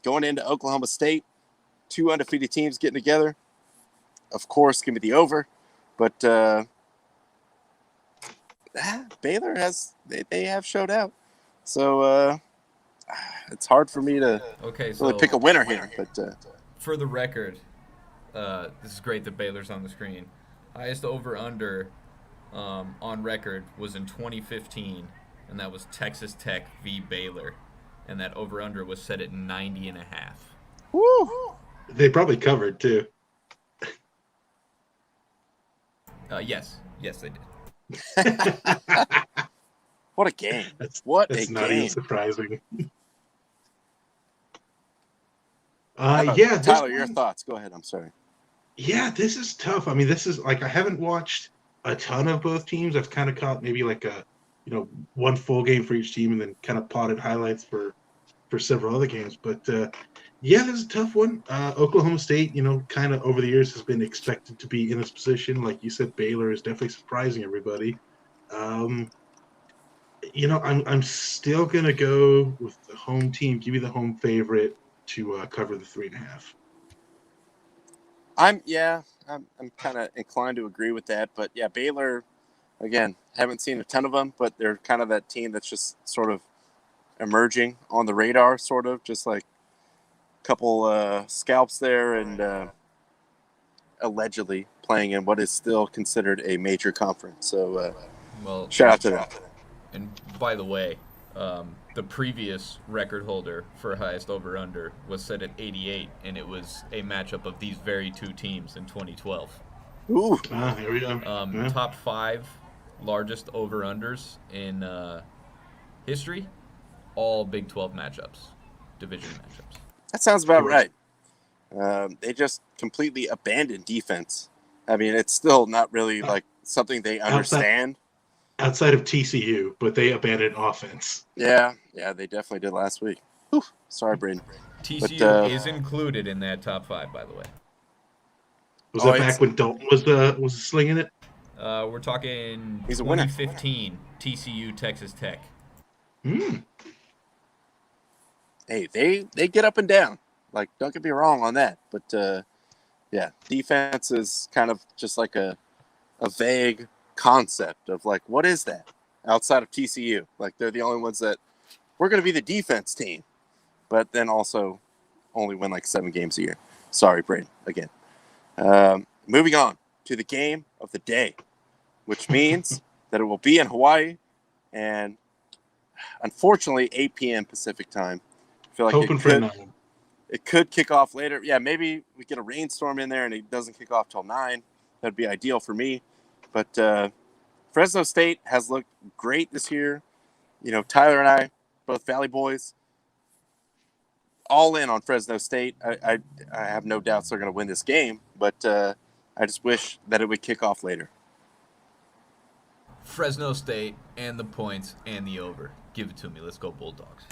Going into Oklahoma State, 2 undefeated teams getting together. Of course, give me the over, but Baylor they have showed out. So it's hard for me to really pick a winner here. But for the record, this is great that Baylor's on the screen. Highest over-under on record was in 2015, and that was Texas Tech v. Baylor. And that over-under was set at 90.5. Woo! They probably covered, too. Yes, they did. What a game! That's not game. Even surprising. Tyler, your thoughts. Go ahead. I'm sorry. Yeah, this is tough. I mean, this is like I haven't watched a ton of both teams. I've kind of caught maybe like one full game for each team, and then kind of plotted highlights for several other games. But this is a tough one. Oklahoma State, kind of over the years has been expected to be in this position. Like you said, Baylor is definitely surprising everybody. I'm still gonna go with the home team. Give me the home favorite to cover the 3.5. I'm kind of inclined to agree with that, but yeah, Baylor, again, haven't seen a ton of them, but they're kind of that team that's just sort of emerging on the radar, sort of just like a couple scalps there, and allegedly playing in what is still considered a major conference. So, shout out to them. And by the way, the previous record holder for highest over-under was set at 88, and it was a matchup of these very two teams in 2012. Ooh. Here we go. Top 5 largest over-unders in history, all Big 12 matchups, division matchups. That sounds about right. They just completely abandoned defense. I mean, it's still not really like something they understand. Outside of TCU, but they abandoned offense. Yeah, they definitely did last week. Whew. Sorry, Braden. TCU is included in that top 5, by the way. Was that back when Dalton was slinging it? We're talking He's 2015 TCU Texas Tech. Hey, they get up and down. Like, don't get me wrong on that. But, defense is kind of just like a vague concept of like, what is that outside of TCU? Like, they're the only ones that we're going to be the defense team, but then also only win like 7 games a year. Sorry, Braden, again. Moving on to the game of the day, which means that it will be in Hawaii, and unfortunately 8 p.m. Pacific time. I feel like it could kick off later. Yeah, maybe we get a rainstorm in there and it doesn't kick off till 9. That'd be ideal for me. But Fresno State has looked great this year. Tyler and I, both Valley boys, all in on Fresno State. I have no doubts they're going to win this game, but I just wish that it would kick off later. Fresno State and the points and the over. Give it to me. Let's go Bulldogs.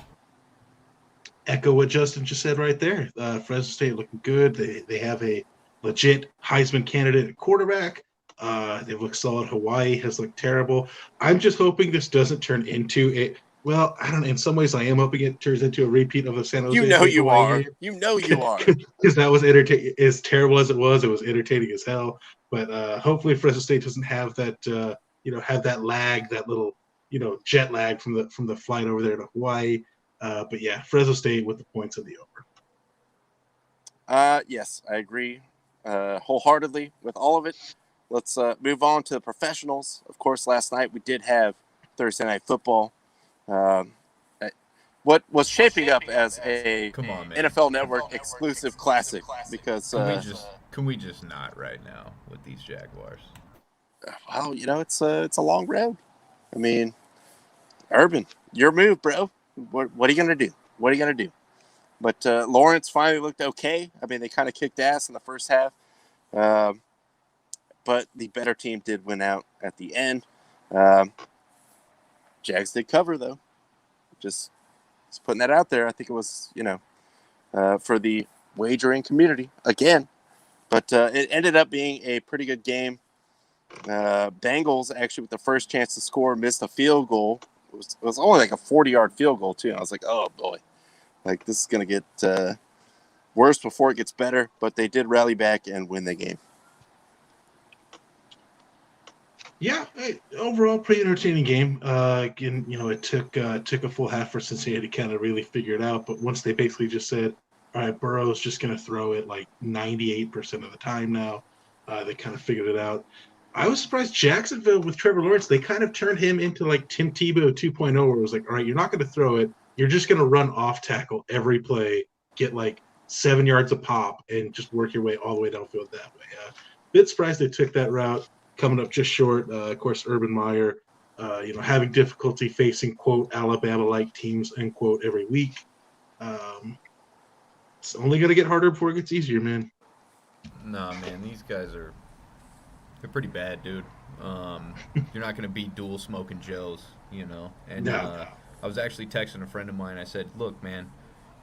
Echo what Justin just said right there. Fresno State looking good. They have a legit Heisman candidate at quarterback. They've looked solid. Hawaii has looked terrible. I'm just hoping this doesn't turn into a – well, I don't know. In some ways, I am hoping it turns into a repeat of the San Jose. You know you are. Because that was entertaining. As terrible as it was entertaining as hell. But hopefully Fresno State doesn't have that, have that lag, that little, jet lag from the flight over there to Hawaii. But yeah, Fresno State with the points of the over. Yes, I agree wholeheartedly with all of it. Let's move on to the professionals. Of course, last night we did have Thursday Night Football. What was shaping up as a NFL Network exclusive classic because can we just not right now with these Jaguars? Well, it's a long road. I mean, Urban, your move, bro. What are you gonna do? But Lawrence finally looked okay. I mean, they kind of kicked ass in the first half, but the better team did win out at the end. Jags did cover though. Just putting that out there. I think it was, for the wagering community again. But it ended up being a pretty good game. Bengals actually, with the first chance to score, missed a field goal. It was only like a 40-yard field goal too. I was like, oh boy, like this is gonna get worse before it gets better. But they did rally back and win the game. Yeah, overall pretty entertaining game. Again, it took a full half for Cincinnati to kind of really figure it out. But once they basically just said, "All right, Burrow's just going to throw it like 98% of the time now," they kind of figured it out. I was surprised Jacksonville with Trevor Lawrence. They kind of turned him into like Tim Tebow 2.0, where it was like, "All right, you're not going to throw it. You're just going to run off tackle every play, get like 7 yards a pop, and just work your way all the way downfield that way." Bit surprised they took that route. Coming up just short. Of course, Urban Meyer, having difficulty facing, quote, Alabama-like teams, end quote, every week. It's only going to get harder before it gets easier, man. No, man, these guys they're pretty bad, dude. You're not going to beat dual smoking Joes, And No. I was actually texting a friend of mine. I said, look, man,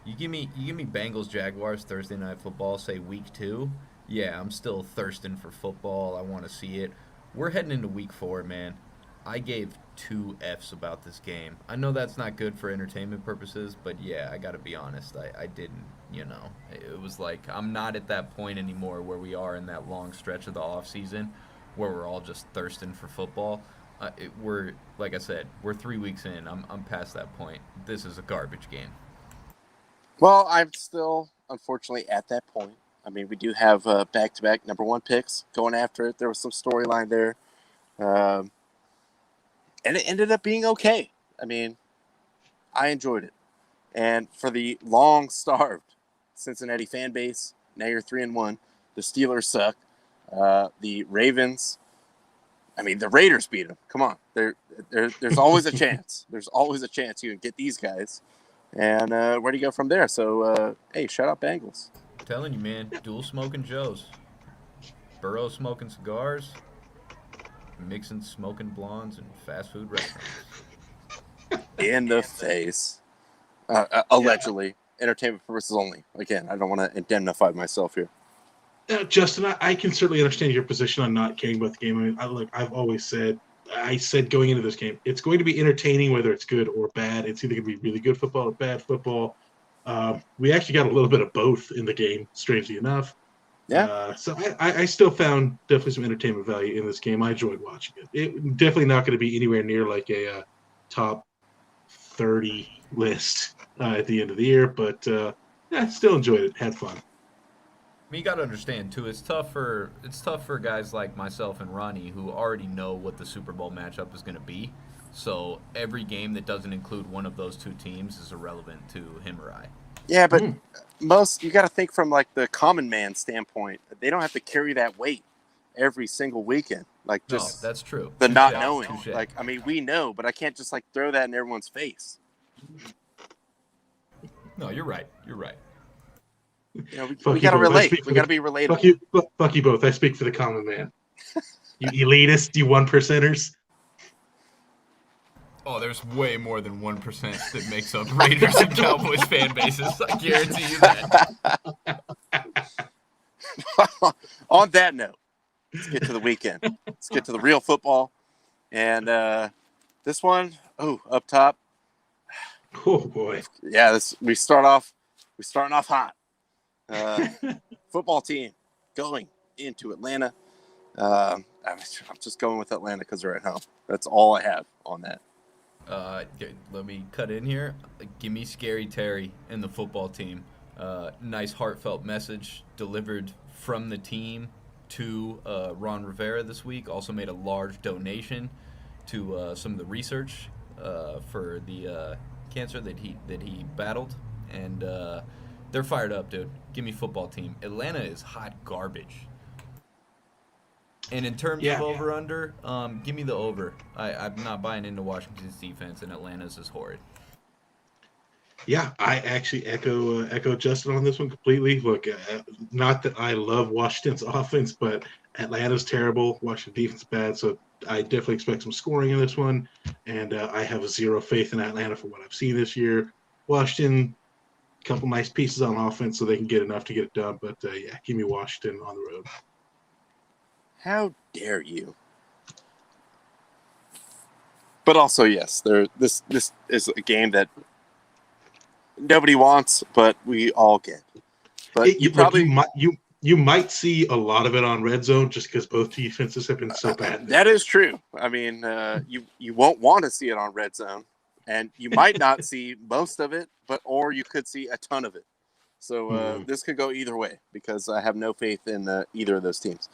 you give me Bengals Jaguars Thursday Night Football, say week 2. Yeah, I'm still thirsting for football. I want to see it. We're heading into week 4, man. I gave 2 Fs about this game. I know that's not good for entertainment purposes, but yeah, I got to be honest. I didn't, It was like I'm not at that point anymore where we are in that long stretch of the off season where we're all just thirsting for football. We're, like I said, we're 3 weeks in. I'm past that point. This is a garbage game. Well, I'm still, unfortunately, at that point. I mean, we do have back-to-back number 1 picks going after it. There was some storyline there. And it ended up being okay. I mean, I enjoyed it. And for the long-starved Cincinnati fan base, now you're 3-1. The Steelers suck. The Ravens, I mean, the Raiders beat them. Come on. There's always a chance. There's always a chance you can get these guys. And where do you go from there? So, hey, shout out Bengals. I'm telling you, man, dual smoking Joes. Burrow smoking cigars, mixing smoking blondes in fast food restaurants. In the face. Allegedly. Entertainment purposes only. Again, I don't want to indemnify myself here. Justin, I can certainly understand your position on not caring about the game. I mean, I've always said, going into this game, it's going to be entertaining whether it's good or bad. It's either going to be really good football or bad football. We actually got a little bit of both in the game, strangely enough. Yeah. So I still found definitely some entertainment value in this game. I enjoyed watching it. It definitely not going to be anywhere near like a top 30 list at the end of the year, but still enjoyed it. Had fun. You got to understand too. It's tough for guys like myself and Ronnie who already know what the Super Bowl matchup is going to be. So every game that doesn't include one of those 2 teams is irrelevant to him or I. Yeah, but you got to think from like the common man standpoint. They don't have to carry that weight every single weekend. Like just that's true. The not knowing. Like, I mean, we know, but I can't just like throw that in everyone's face. No, you're right. You're right. We got to relate. We got to be relatable. Fuck you both. I speak for the common man. You elitists, you 1%ers. Oh, there's way more than 1% that makes up Raiders and Cowboys fan bases. I guarantee you that. On that note, let's get to the weekend. Let's get to the real football. And this one, up top. Oh boy. Yeah, we're starting off hot. Football team going into Atlanta. I'm just going with Atlanta because they're at home. That's all I have on that. Let me cut in here. Give me Scary Terry and the football team. Nice heartfelt message delivered from the team to Ron Rivera this week. Also made a large donation to some of the research for the cancer that he battled, and they're fired up, dude. Give me football team. Atlanta is hot garbage. And in terms of over-under, give me the over. I'm not buying into Washington's defense, and Atlanta's is horrid. Yeah, I actually echo Justin on this one completely. Look, not that I love Washington's offense, but Atlanta's terrible. Washington defense bad, so I definitely expect some scoring in this one. And I have zero faith in Atlanta for what I've seen this year. Washington, a couple nice pieces on offense, so they can get enough to get it done. But give me Washington on the road. How dare you? But also, yes, this is a game that nobody wants, but we all get. But You might see a lot of it on red zone just because both defenses have been so bad. That is true. I mean, you won't want to see it on red zone, and you might not see most of it, or you could see a ton of it. So this could go either way because I have no faith in either of those teams.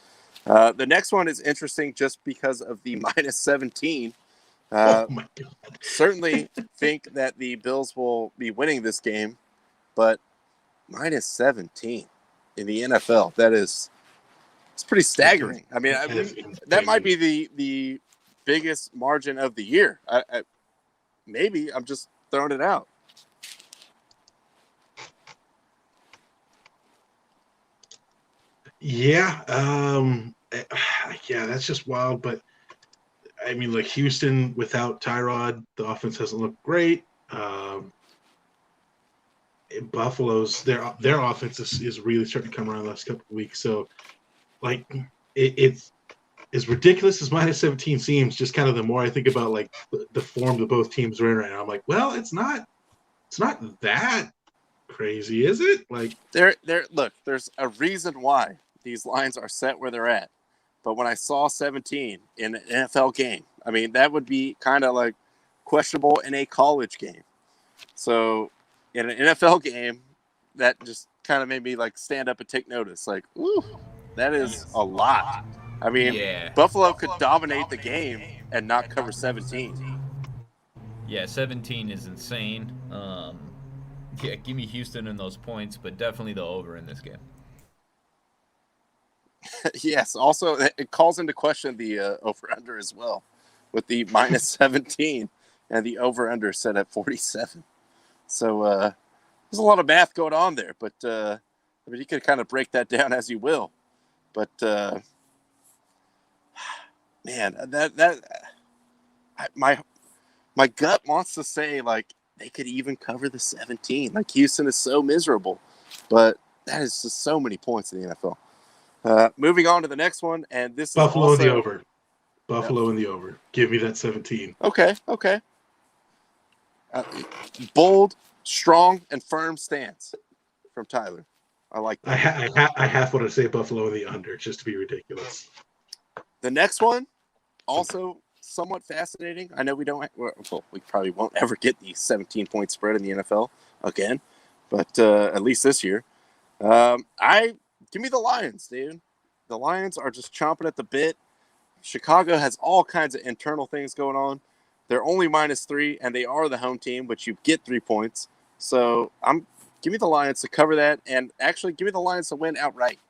The next one is interesting just because of the minus 17. Oh my God. Certainly think that the Bills will be winning this game, but minus 17 in the NFL, it's pretty staggering. I mean, that might be the biggest margin of the year. Maybe I'm just throwing it out. Yeah, that's just wild. But I mean, like Houston without Tyrod, the offense hasn't looked great. Buffalo's their offense is really starting to come around the last couple of weeks. So, like, it's as ridiculous as minus 17 seems. Just kind of the more I think about like the form that both teams are in right now, I'm like, well, it's not that crazy, is it? Like, look, there's a reason why these lines are set where they're at. But when I saw 17 in an NFL game, I mean, that would be kind of like questionable in a college game. So in an NFL game, that just kind of made me like stand up and take notice. Like, ooh, that is a lot. I mean, Buffalo could dominate the game and not cover 17. Yeah, 17 is insane. Give me Houston in those points, but definitely the over in this game. Yes, also it calls into question the over-under as well with the minus 17 and the over-under set at 47. So there's a lot of math going on there, but I mean, you could kind of break that down as you will. But man, my gut wants to say like they could even cover the 17. Like Houston is so miserable, but that is just so many points in the NFL. Moving on to the next one, and this Buffalo is also... in the over. Buffalo in the over. Give me that 17. Okay. Bold, strong, and firm stance from Tyler. I like that. I half want to say Buffalo in the under just to be ridiculous. The next one, also somewhat fascinating. I know we probably won't ever get the 17-point spread in the NFL again, but at least this year. Give me the Lions, dude. The Lions are just chomping at the bit. Chicago has all kinds of internal things going on. They're only -3, and they are the home team, but you get 3 points. So give me the Lions to cover that, and actually give me the Lions to win outright.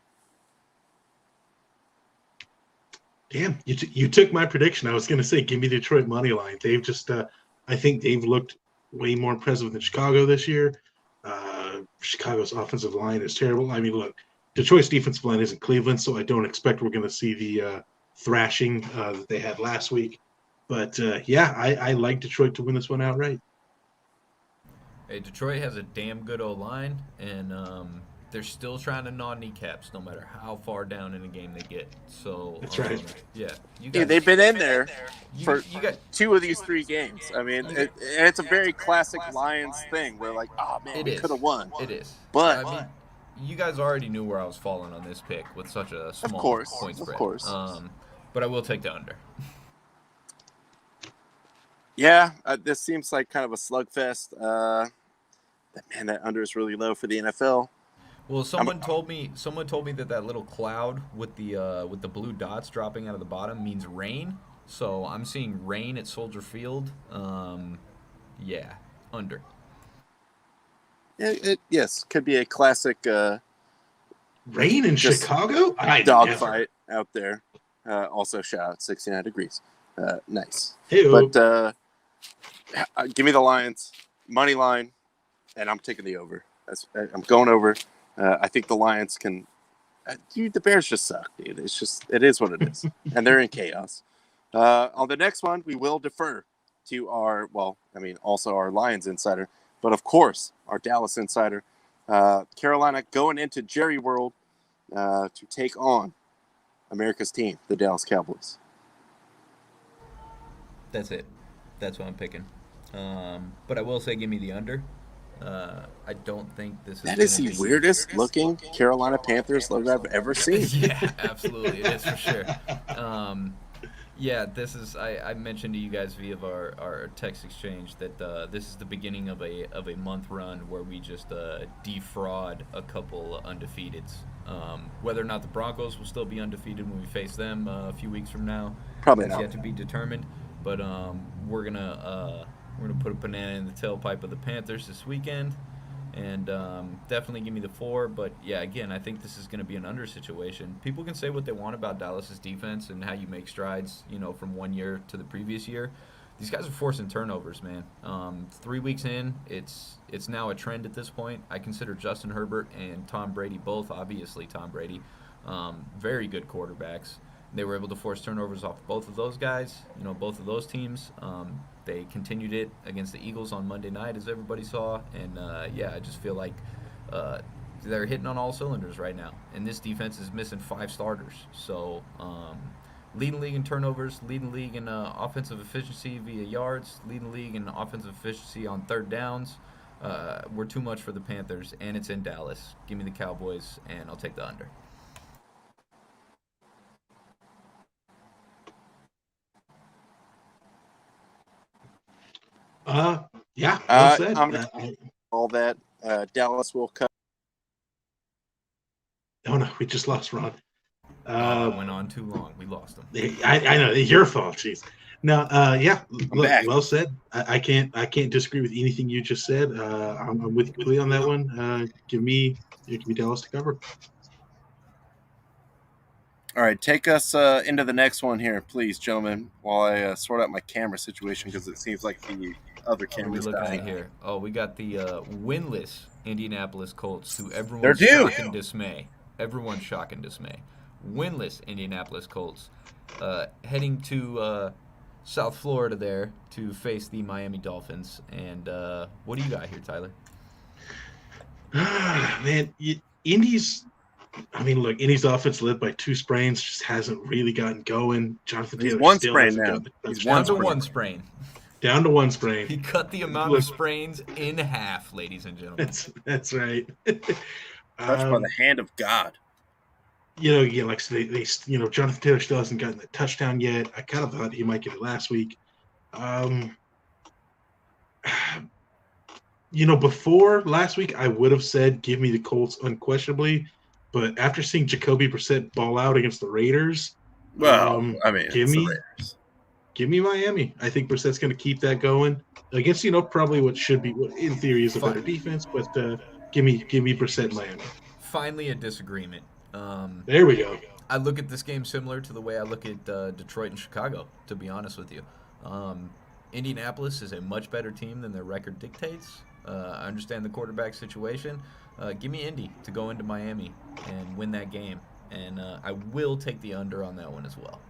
Damn, you took my prediction. I was going to say, give me Detroit money line. They've just, I think they've looked way more impressive than Chicago this year. Chicago's offensive line is terrible. I mean, look, Detroit's defensive line isn't Cleveland, so I don't expect we're going to see the thrashing that they had last week. But, I like Detroit to win this one outright. Hey, Detroit has a damn good O-line, and they're still trying to gnaw kneecaps no matter how far down in the game they get. So that's right. Yeah, they've been in there for 2 of these 3 games. I mean, it's a very classic Lions thing where like, oh man, we could have won. It is. But I mean, you guys already knew where I was falling on this pick with such a small point spread. Of course. But I will take the under. Yeah, this seems like kind of a slugfest. That under is really low for the NFL. Well, someone told me that little cloud with the blue dots dropping out of the bottom means rain. So I'm seeing rain at Soldier Field. Under. Yes, could be a classic rain in Chicago dogfight out there. Also, shout out 69 degrees. Nice. Hey-o. But give me the Lions money line, and I'm taking the over. I'm going over. I think the Lions can. Dude, the Bears just suck, dude. It is what it is, and they're in chaos. On the next one, we will defer to also our Lions insider, but of course our Dallas insider, Carolina, going into Jerry World to take on America's team, the Dallas Cowboys. That's it. That's what I'm picking. But I will say, give me the under. I don't think this That is the weirdest looking Carolina Panthers logo I've ever seen. Yeah, absolutely. It is for sure. Yeah, this is. I mentioned to you guys via our text exchange that this is the beginning of a month run where we just defraud a couple undefeateds. Whether or not the Broncos will still be undefeated when we face them a few weeks from now, probably is not. yet to be determined. But we're gonna put a banana in the tailpipe of the Panthers this weekend. And definitely give me the 4. But yeah, again, I think this is going to be an under situation. People can say what they want about Dallas's defense and how you make strides, from one year to the previous year. These guys are forcing turnovers, man. 3 weeks in, it's now a trend at this point. I consider Justin Herbert and Tom Brady both, obviously Tom Brady, very good quarterbacks. They were able to force turnovers off both of those guys, both of those teams. They continued it against the Eagles on Monday night, as everybody saw. And, I just feel like they're hitting on all cylinders right now. And this defense is missing 5 starters. So, leading the league in turnovers, leading the league in offensive efficiency via yards, leading the league in offensive efficiency on third downs. We're too much for the Panthers, and it's in Dallas. Give me the Cowboys, and I'll take the under. Yeah, well said. I'm going to all that. Dallas will cut. Oh, no, we just lost Ron. Went on too long. We lost him. I know. It's your fault. Jeez. No, look, well said. I can't disagree with anything you just said. I'm with you on that one. Give me Dallas to cover. All right, take us into the next one here, please, gentlemen, while I sort out my camera situation because it seems like the other camera's dying. Here? Oh, we got the winless Indianapolis Colts to everyone's shock and dismay. Everyone's shock and dismay. Winless Indianapolis Colts heading to South Florida there to face the Miami Dolphins. And what do you got here, Tyler? Man, Indy's offense led by 2 sprains, just hasn't really gotten going. Jonathan Taylor one sprain now. He's down to one sprain. Down to 1 sprain. He cut the amount of sprains in half, ladies and gentlemen. That's right. Touched by the hand of God. They Jonathan Taylor still hasn't gotten that touchdown yet. I kind of thought he might get it last week. Before last week, I would have said give me the Colts unquestionably, but after seeing Jacoby Brissett ball out against the Raiders, give me Miami. I think Brissett's going to keep that going against probably what should be what in theory is a better defense, but give me Brissett Miami. Finally, a disagreement. There we go. I look at this game similar to the way I look at Detroit and Chicago, to be honest with you. Indianapolis is a much better team than their record dictates. I understand the quarterback situation. Give me Indy to go into Miami and win that game. And I will take the under on that one as well.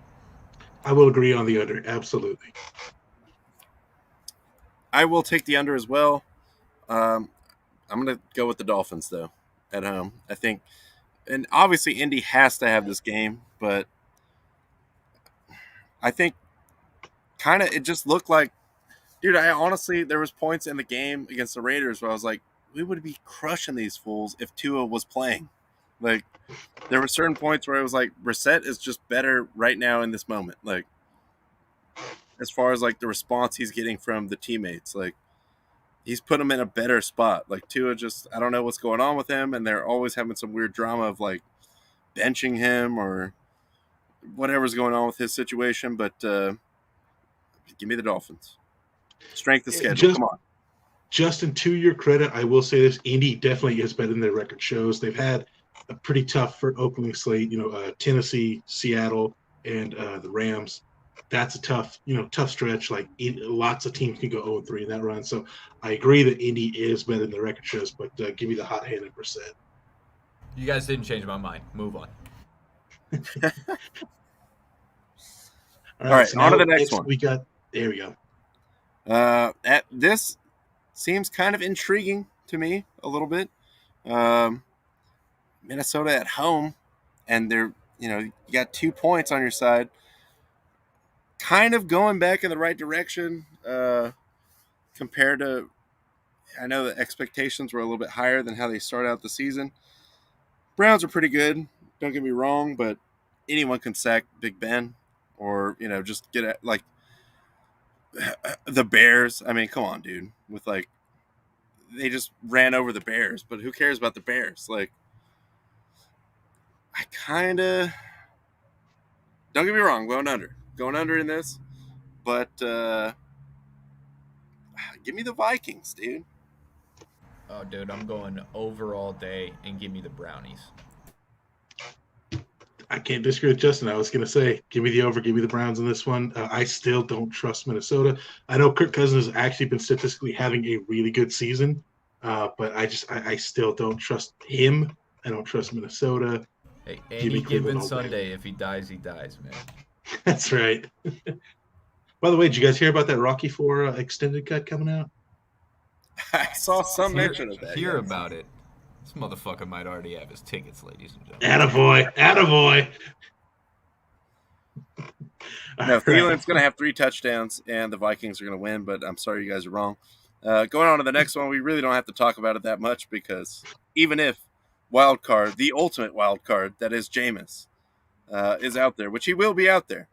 I will agree on the under, absolutely. I will take the under as well. I'm going to go with the Dolphins, though, at home. I think, and obviously Indy has to have this game, but I think kind of it just looked like, dude, I honestly, there was points in the game against the Raiders where I was like, we would be crushing these fools if Tua was playing. Like, there were certain points where I was like, Brissett is just better right now in this moment. Like, as far as, like, the response he's getting from the teammates. Like, he's put him in a better spot. Like, Tua just, I don't know what's going on with him, and they're always having some weird drama of, like, benching him or whatever's going on with his situation. But give me the Dolphins. Strength of schedule, come on. Justin, to your credit, I will say this: Indy definitely is better than their record shows. They've had a pretty tough opening slate. Tennessee, Seattle, and the Rams. That's a tough stretch. Like lots of teams can go 0-3 in that run. So I agree that Indy is better than the record shows, but give me the hot-handed Brissett. You guys didn't change my mind. Move on. All right, so on to the next one. There we go. This seems kind of intriguing to me a little bit. Minnesota at home, and they're, you got 2 points on your side. Kind of going back in the right direction compared to I know the expectations were a little bit higher than how they start out the season. Browns are pretty good. Don't get me wrong, but anyone can sack Big Ben, or just get at like the Bears. I mean, come on, dude. With like, they just ran over the Bears, but who cares about the Bears? Like, I kind of don't get me wrong, going under in this, but give me the Vikings, dude. Oh, dude, I'm going over all day and give me the Brownies. I can't disagree with Justin. I was going to say, give me the over, give me the Browns in this one. I still don't trust Minnesota. I know Kirk Cousins has actually been statistically having a really good season, but I still don't trust him. I don't trust Minnesota. Hey, any given Sunday, if he dies, he dies, man. That's right. By the way, did you guys hear about that Rocky IV extended cut coming out? I saw some mention of that. Hear about it. This motherfucker might already have his tickets, ladies and Attaboy. gentlemen. No, Thielen's going to have 3 touchdowns, and the Vikings are going to win, but I'm sorry you guys are wrong. Going on to the next one, we really don't have to talk about it that much because even if the ultimate wild card, that is Jameis, is out there, which he will be out there,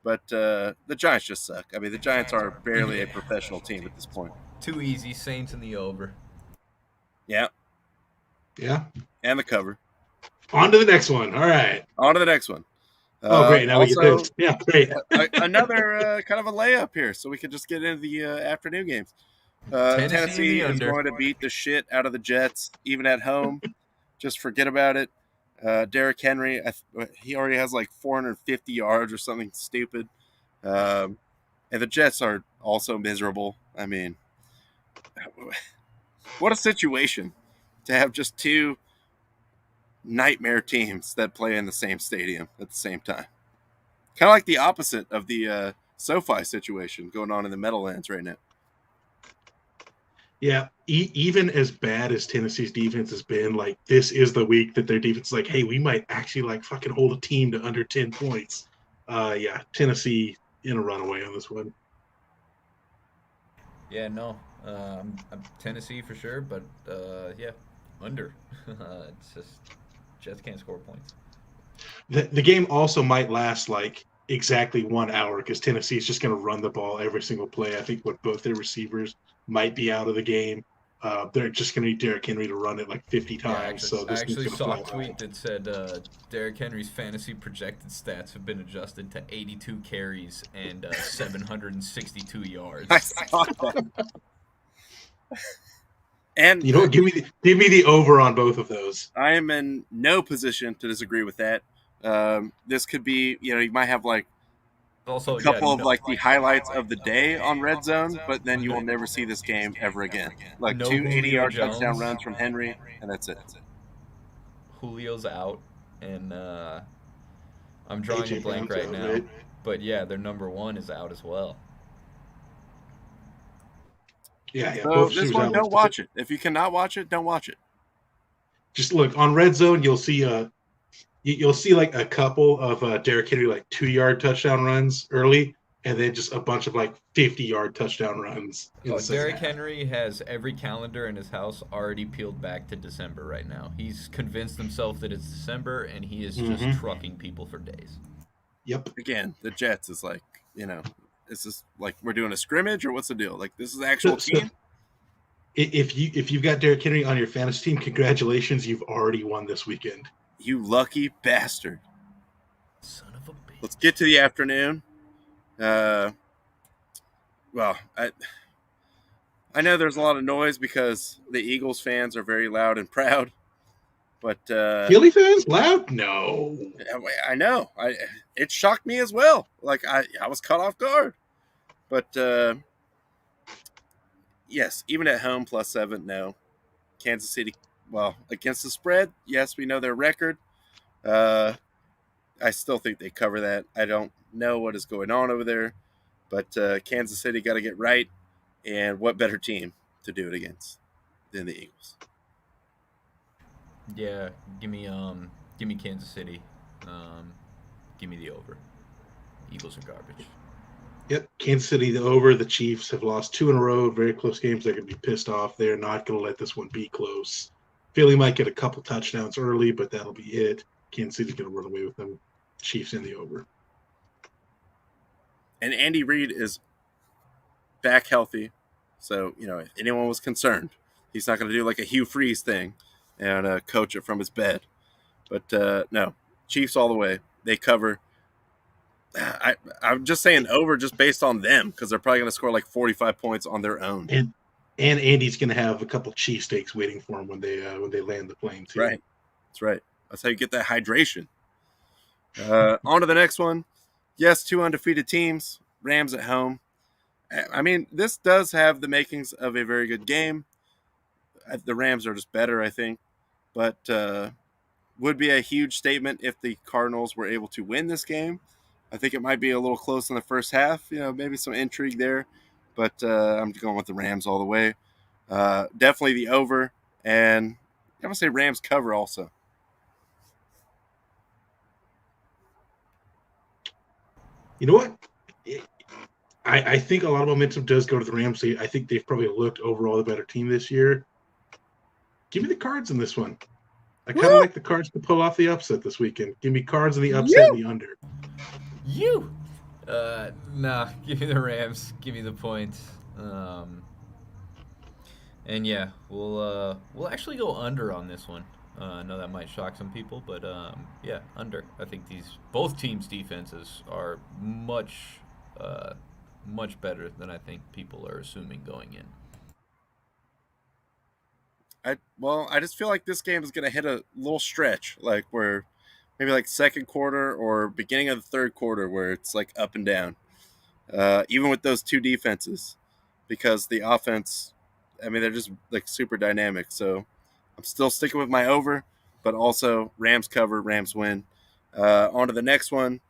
but the Giants just suck. I mean, the Giants are barely a professional team at this point. Too easy. Saints in the over. Yeah. Yeah. And the cover. On to the next one. All right. On to the next one. Great. Now also, we get this. Yeah, great. Another kind of a layup here, so we can just get into the afternoon games. Tennessee is going to beat the shit out of the Jets, even at home. Just forget about it. Derrick Henry, he already has like 450 yards or something stupid. And the Jets are also miserable. I mean, what a situation to have just 2 nightmare teams that play in the same stadium at the same time. Kind of like the opposite of the SoFi situation going on in the Meadowlands right now. Yeah, even as bad as Tennessee's defense has been, like, this is the week that their defense is like, hey, we might actually like fucking hold a team to under 10 points. Yeah, Tennessee in a runaway on this one. Yeah, no, Tennessee for sure, but yeah, under. It's just Jets can't score points. The game also might last like exactly 1 hour because Tennessee is just going to run the ball every single play. I think both their receivers might be out of the game. They're just going to need Derrick Henry to run it like 50 times. I actually saw a tweet that said Derrick Henry's fantasy projected stats have been adjusted to 82 carries and 762 yards. I saw that. And give me the over on both of those. I am in no position to disagree with that. This could be, you might have like also, a couple of like the highlights of the day on Red Zone, but then you will never see this game ever again. Like 2 80-yard touchdown runs from Henry, and that's it. Julio's out, and I'm drawing a blank right now. Right? But yeah, their number 1 is out as well. Yeah. So this one, don't watch it. If you cannot watch it, don't watch it. Just look on Red Zone. You'll see like a couple of Derrick Henry like 2-yard touchdown runs early, and then just a bunch of like 50-yard touchdown runs. Derrick Henry has every calendar in his house already peeled back to December right now. He's convinced himself that it's December, and he is just trucking people for days. Yep. Again, the Jets is like, is this like we're doing a scrimmage or what's the deal? Like this is the actual team? If you've got Derrick Henry on your fantasy team, congratulations, you've already won this weekend. You lucky bastard. Son of a bitch. Let's get to the afternoon. Well, I know there's a lot of noise because the Eagles fans are very loud and proud. But Philly fans loud? No. I know. It shocked me as well. Like I was caught off guard. But yes, even at home +7, no. Kansas City, well, against the spread, yes, we know their record. I still think they cover that. I don't know what is going on over there, but Kansas City got to get right. And what better team to do it against than the Eagles? Yeah, give me Kansas City. Give me the over. Eagles are garbage. Yep, Kansas City the over. The Chiefs have lost 2 in a row, very close games. They're going to be pissed off. They're not going to let this one be close. Philly might get a couple touchdowns early, but that'll be it. Kansas City's going to run away with them. Chiefs in the over. And Andy Reid is back healthy. So, if anyone was concerned, he's not going to do like a Hugh Freeze thing and coach it from his bed. But no, Chiefs all the way. They cover. I'm just saying over just based on them because they're probably going to score like 45 points on their own. And Andy's going to have a couple cheesesteaks waiting for him when they land the plane too. Right. That's right. That's how you get that hydration. On to the next one. Yes, 2 undefeated teams. Rams at home. I mean, this does have the makings of a very good game. The Rams are just better, I think. But would be a huge statement if the Cardinals were able to win this game. I think it might be a little close in the first half. Maybe some intrigue there. But I'm going with the Rams all the way. Definitely the over. And I'm going to say Rams cover also. You know what? I think a lot of momentum does go to the Rams. I think they've probably looked overall the better team this year. Give me the Cards in this one. I kind of like the Cards to pull off the upset this weekend. Give me Cards in the upset and the under. Nah, give me the Rams. Give me the points. And yeah, we'll actually go under on this one. I know that might shock some people, but yeah, under. I think both teams' defenses are much better than I think people are assuming going in. I just feel like this game is going to hit a little stretch, like where maybe like second quarter or beginning of the third quarter where it's like up and down, even with those two defenses, because the offense, I mean, they're just like super dynamic. So I'm still sticking with my over, but also Rams cover, Rams win. On to the next one.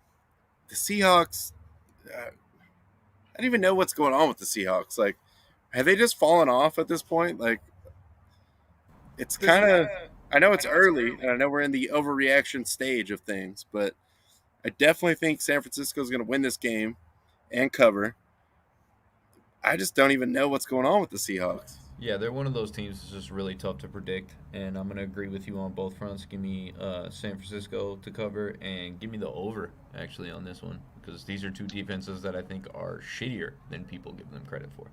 The Seahawks, I don't even know what's going on with the Seahawks. Like, have they just fallen off at this point? Like, it's kind of, I know it's early, and I know we're in the overreaction stage of things, but I definitely think San Francisco is going to win this game and cover. I just don't even know what's going on with the Seahawks. Yeah, they're one of those teams that's just really tough to predict, and I'm going to agree with you on both fronts. Give me San Francisco to cover, and give me the over, actually, on this one, because these are two defenses that I think are shittier than people give them credit for.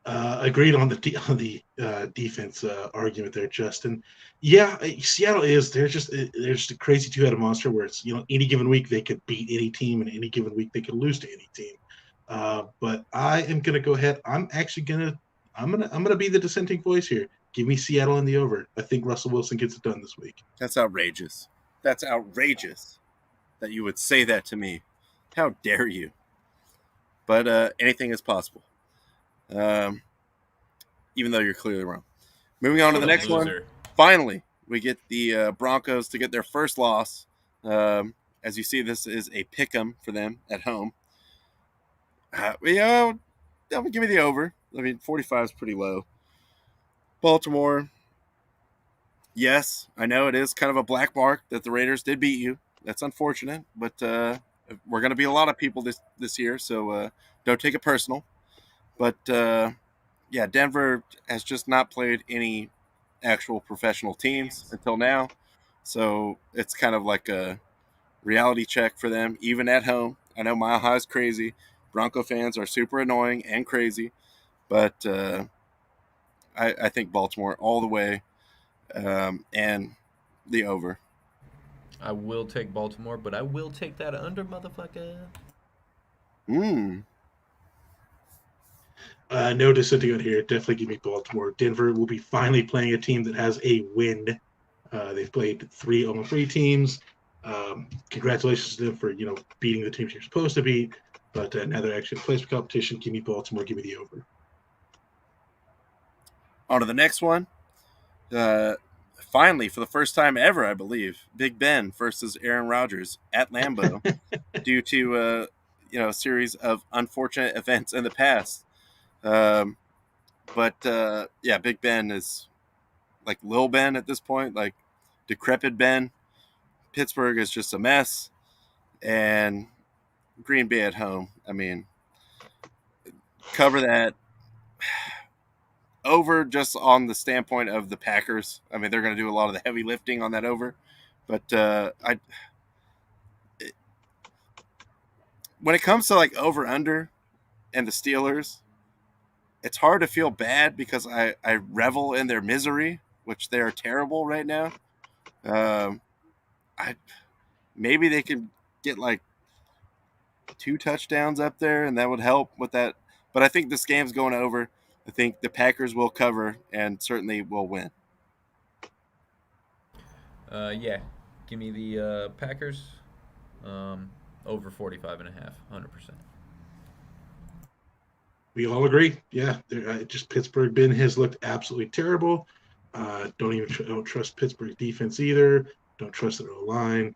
Agreed on the defense argument there, Justin. Yeah, Seattle they're just a crazy two-headed monster where it's any given week they could beat any team and any given week they could lose to any team. But I am gonna go ahead. I'm gonna be the dissenting voice here. Give me Seattle in the over. I think Russell Wilson gets it done this week. That's outrageous. That's outrageous that you would say that to me. How dare you? But anything is possible. Even though you're clearly wrong. Moving on to the next one. Finally, we get the Broncos to get their first loss. As you see, this is a pick 'em for them at home. Give me the over. I mean, 45 is pretty low. Baltimore. Yes, I know it is kind of a black mark that the Raiders did beat you. That's unfortunate, but we're going to be a lot of people this year, so don't take it personal. But, yeah, Denver has just not played any actual professional teams until now. So it's kind of like a reality check for them, even at home. I know Mile High is crazy. Bronco fans are super annoying and crazy. But I think Baltimore all the way and the over. I will take Baltimore, but I will take that under, motherfucker. No dissenting on here. Definitely give me Baltimore. Denver will be finally playing a team that has a win. They've played 3 0-3 teams. Congratulations to them for beating the teams you're supposed to beat. But now they're actually playing for competition. Give me Baltimore. Give me the over. On to the next one. Finally, for the first time ever, I believe, Big Ben versus Aaron Rodgers at Lambeau due to a series of unfortunate events in the past. But Big Ben is like Lil Ben at this point, like decrepit Ben. Pittsburgh is just a mess, and Green Bay at home. I mean, cover that over just on the standpoint of the Packers. I mean, they're going to do a lot of the heavy lifting on that over. But when it comes to like over under and the Steelers, it's hard to feel bad because I revel in their misery, which they are terrible right now. Maybe they can get like 2 touchdowns up there, and that would help with that. But I think this game's going over. I think the Packers will cover and certainly will win. Yeah, give me the Packers over 45.5, 100%. We all agree. Yeah, just Pittsburgh. Ben has looked absolutely terrible. Don't trust Pittsburgh's defense either. Don't trust their O-line.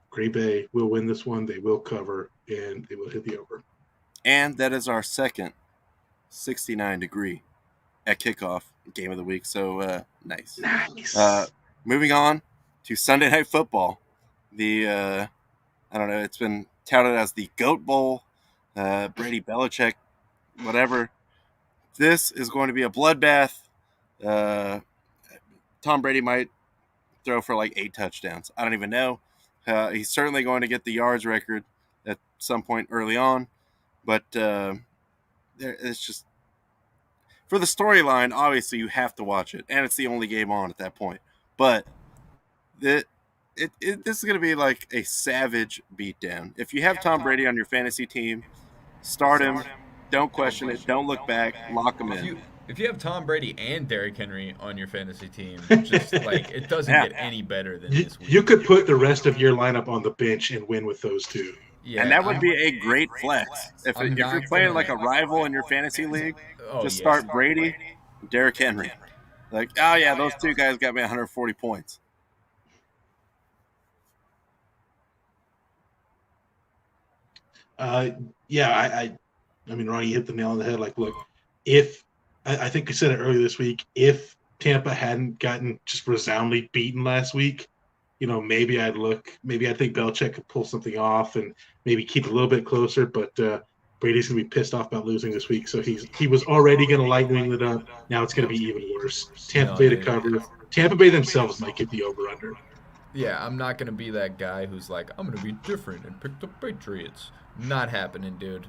Green Bay will win this one. They will cover, and they will hit the over. And that is our second 69-degree at kickoff game of the week. So nice. Moving on to Sunday Night Football. I don't know. It's been touted as the GOAT Bowl. Brady Belichick, whatever. This is going to be a bloodbath. Tom Brady might throw for like 8 touchdowns. I don't even know. He's certainly going to get the yards record at some point early on. But it's just for the storyline, obviously you have to watch it. And it's the only game on at that point. But this is going to be like a savage beatdown. If you have Tom Brady on your fantasy team, start him. Don't question it. Don't look back. Lock him in. If you have Tom Brady and Derrick Henry on your fantasy team, just like it doesn't get any better than this week. You could put the rest of your lineup on the bench and win with those two. Yeah, and that would be a great flex. If you're playing like a rival in your fantasy league, start Brady, Derrick Henry. Like, oh yeah, those two guys got me 140 points. I mean, Ronnie, you hit the nail on the head. Like, look, I think I said it earlier this week, if Tampa hadn't gotten just resoundingly beaten last week, maybe I'd think Belichick could pull something off and maybe keep a little bit closer. But Brady's gonna be pissed off about losing this week, so he was already gonna light New England up. Now it's gonna be even worse. Tampa Bay to cover. Tampa Bay themselves might get the over under. Yeah, I'm not gonna be that guy who's like, I'm gonna be different and pick the Patriots. Not happening, dude.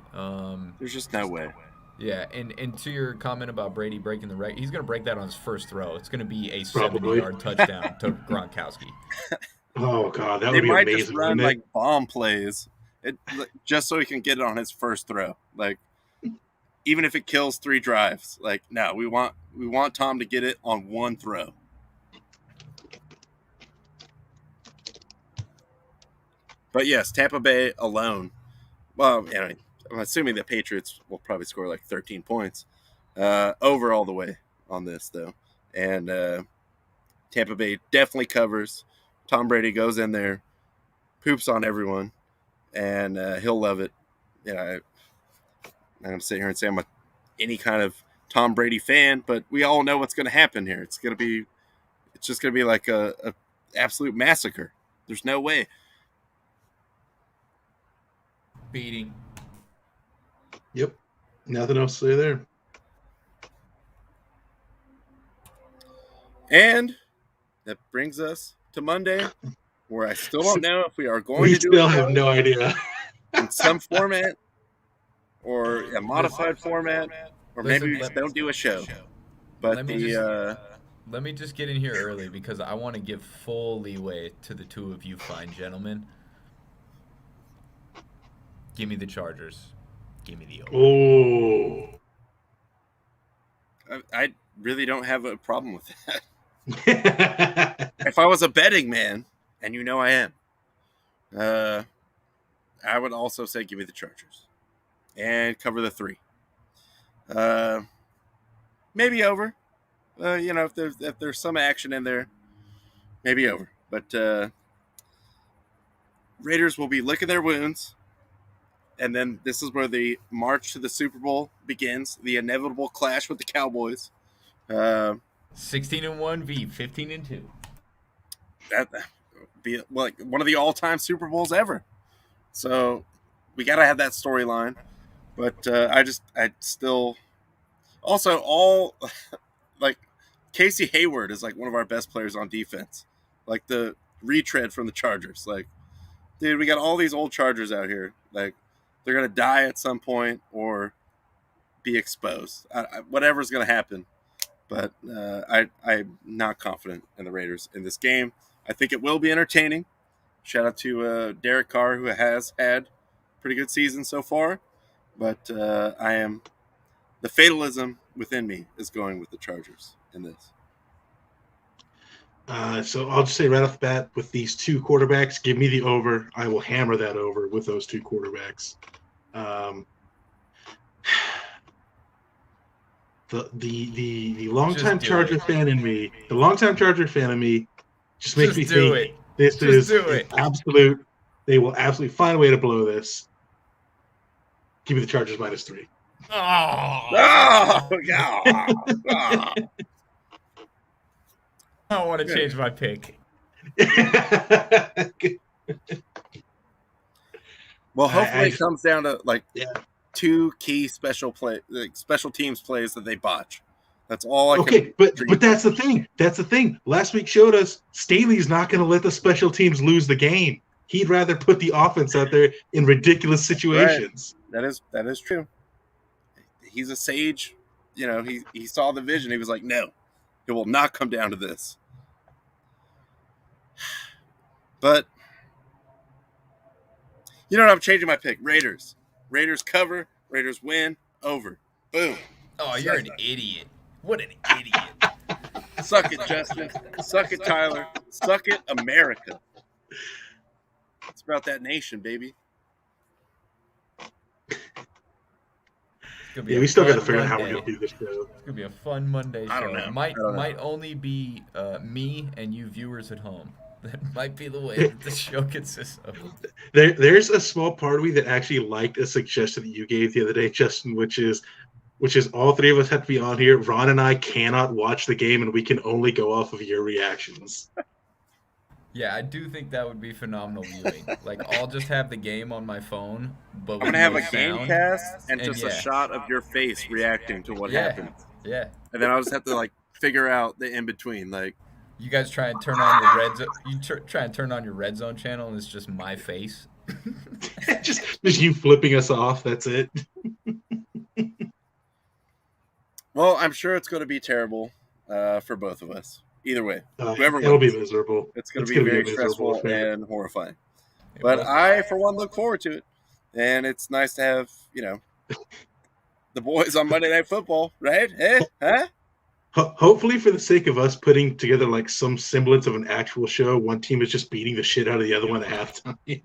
There's just no way. Yeah, and to your comment about Brady breaking the record, he's going to break that on his first throw. It's going to be a 70-yard touchdown to Gronkowski. Oh, God, that would be amazing. They might just run, like, bomb plays just so he can get it on his first throw. Like, even if it kills 3 drives. Like, no, we want Tom to get it on one throw. But, yes, Tampa Bay alone. Well, I'm assuming the Patriots will probably score like 13 points over all the way on this, though. And Tampa Bay definitely covers. Tom Brady goes in there, poops on everyone, and he'll love it. I'm going to sit here and say I'm any kind of Tom Brady fan, but we all know what's going to happen here. It's just going to be like a absolute massacre. There's no way. Beating. Yep. Nothing else to say there. And that brings us to Monday, where I still don't know if we are going to do it. We still have no idea. In some format or a modified format, or maybe we just don't do a show. But let me just get in here early because I want to give full leeway to the two of you fine gentlemen. Give me the Chargers. Give me the over. Oh. I really don't have a problem with that. If I was a betting man, and I am, I would also say give me the Chargers. And cover the 3. Maybe over. If there's some action in there, maybe over. But Raiders will be licking their wounds. And then this is where the march to the Super Bowl begins, the inevitable clash with the Cowboys. 16-1 v 15-2. That be like one of the all-time Super Bowls ever. So we got to have that storyline. But I still also all like Casey Hayward is like one of our best players on defense. Like the retread from the Chargers. Like, dude, we got all these old Chargers out here. Like, they're gonna die at some point or be exposed. Whatever's gonna happen. But I'm not confident in the Raiders in this game. I think it will be entertaining. Shout out to Derek Carr, who has had a pretty good season so far. But the fatalism within me is going with the Chargers in this. So I'll just say right off the bat, with these two quarterbacks, give me the over. I will hammer that over with those two quarterbacks. The longtime Charger fan in me, just makes me think this is absolute. They will absolutely find a way to blow this. Give me the Chargers -3. I don't want to change my pick. Well, hopefully it comes down to two key special teams plays that they botch. That's all I can. But that's the thing. That's the thing. Last week showed us Staley's not going to let the special teams lose the game. He'd rather put the offense out there in ridiculous situations. Right. That is true. He's a sage. You know, he saw the vision. He was like, no, it will not come down to this. But you know what? I'm changing my pick. Raiders. Raiders cover. Raiders win. Over. Boom. Oh, you're an idiot. What an idiot. Suck it, Justin. Suck it, Tyler. Suck it, America. It's about that nation, baby. We still got to figure out how we're going to do this show. It's going to be a fun Monday show. I don't know. It might only be me and you viewers at home. That might be the way that the show consists of. There's a small part of me that actually liked a suggestion that you gave the other day, Justin, which is all three of us have to be on here. Ron and I cannot watch the game, and we can only go off of your reactions. Yeah, I do think that would be phenomenal viewing. Like, I'll just have the game on my phone, but I'm going to have a game cast and just a shot of your face reacting to what happened. Yeah. And then I'll just have to, figure out the in-between. You guys try and turn on your red zone. Try and turn on your red zone channel, and it's just my face. just you flipping us off. That's it. Well, I'm sure it's going to be terrible for both of us. Either way, whoever it'll wins, be miserable. It's going to be very stressful and horrifying. But I, for one, look forward to it, and it's nice to have the boys on Monday Night Football, right? Huh? Hopefully, for the sake of us putting together some semblance of an actual show, one team is just beating the shit out of the other one at halftime.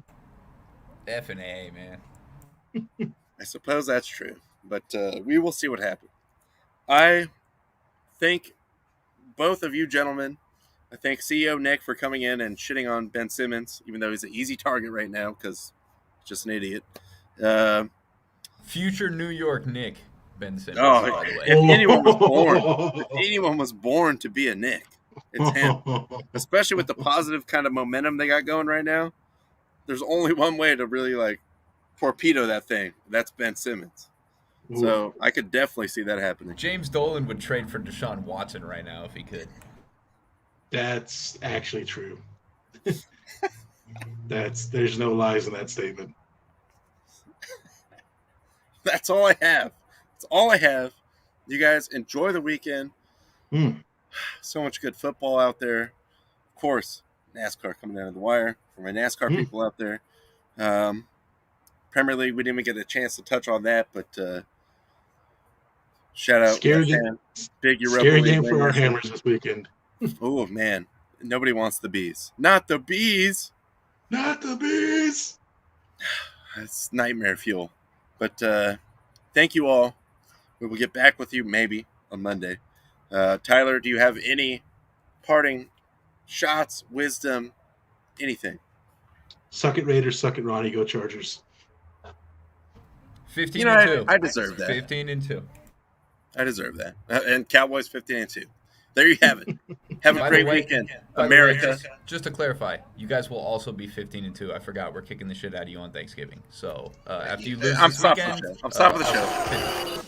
F&A, man. I suppose that's true, but we will see what happens. I thank both of you gentlemen. I thank CEO Nick for coming in and shitting on Ben Simmons, even though he's an easy target right now because he's just an idiot. Future New York Nick. Ben Simmons, by the way. If anyone was born to be a Nick, it's him. Especially with the positive kind of momentum they got going right now. There's only one way to really torpedo that thing. That's Ben Simmons. Ooh. So I could definitely see that happening. James Dolan would trade for Deshaun Watson right now if he could. That's actually true. There's no lies in that statement. That's all I have. That's all I have. You guys enjoy the weekend. So much good football out there. Of course, NASCAR coming down to the wire for my NASCAR people out there. Premier League, we didn't even get a chance to touch on that, but shout out. Big Europa scary League game for our Hammers this weekend. Oh, man. Nobody wants the bees. Not the bees. Not the bees. That's nightmare fuel. But thank you all. We will get back with you maybe on Monday. Tyler, do you have any parting shots, wisdom, anything? Suck it, Raiders. Suck it, Ronnie. Go Chargers. 15-2. I deserve that. 15-2. I deserve that. And Cowboys 15-2. There you have it. Have a great weekend, America. Just to clarify, you guys will also be 15-2. I forgot we're kicking the shit out of you on Thanksgiving. So after you lose this weekend, I'm stopping the show.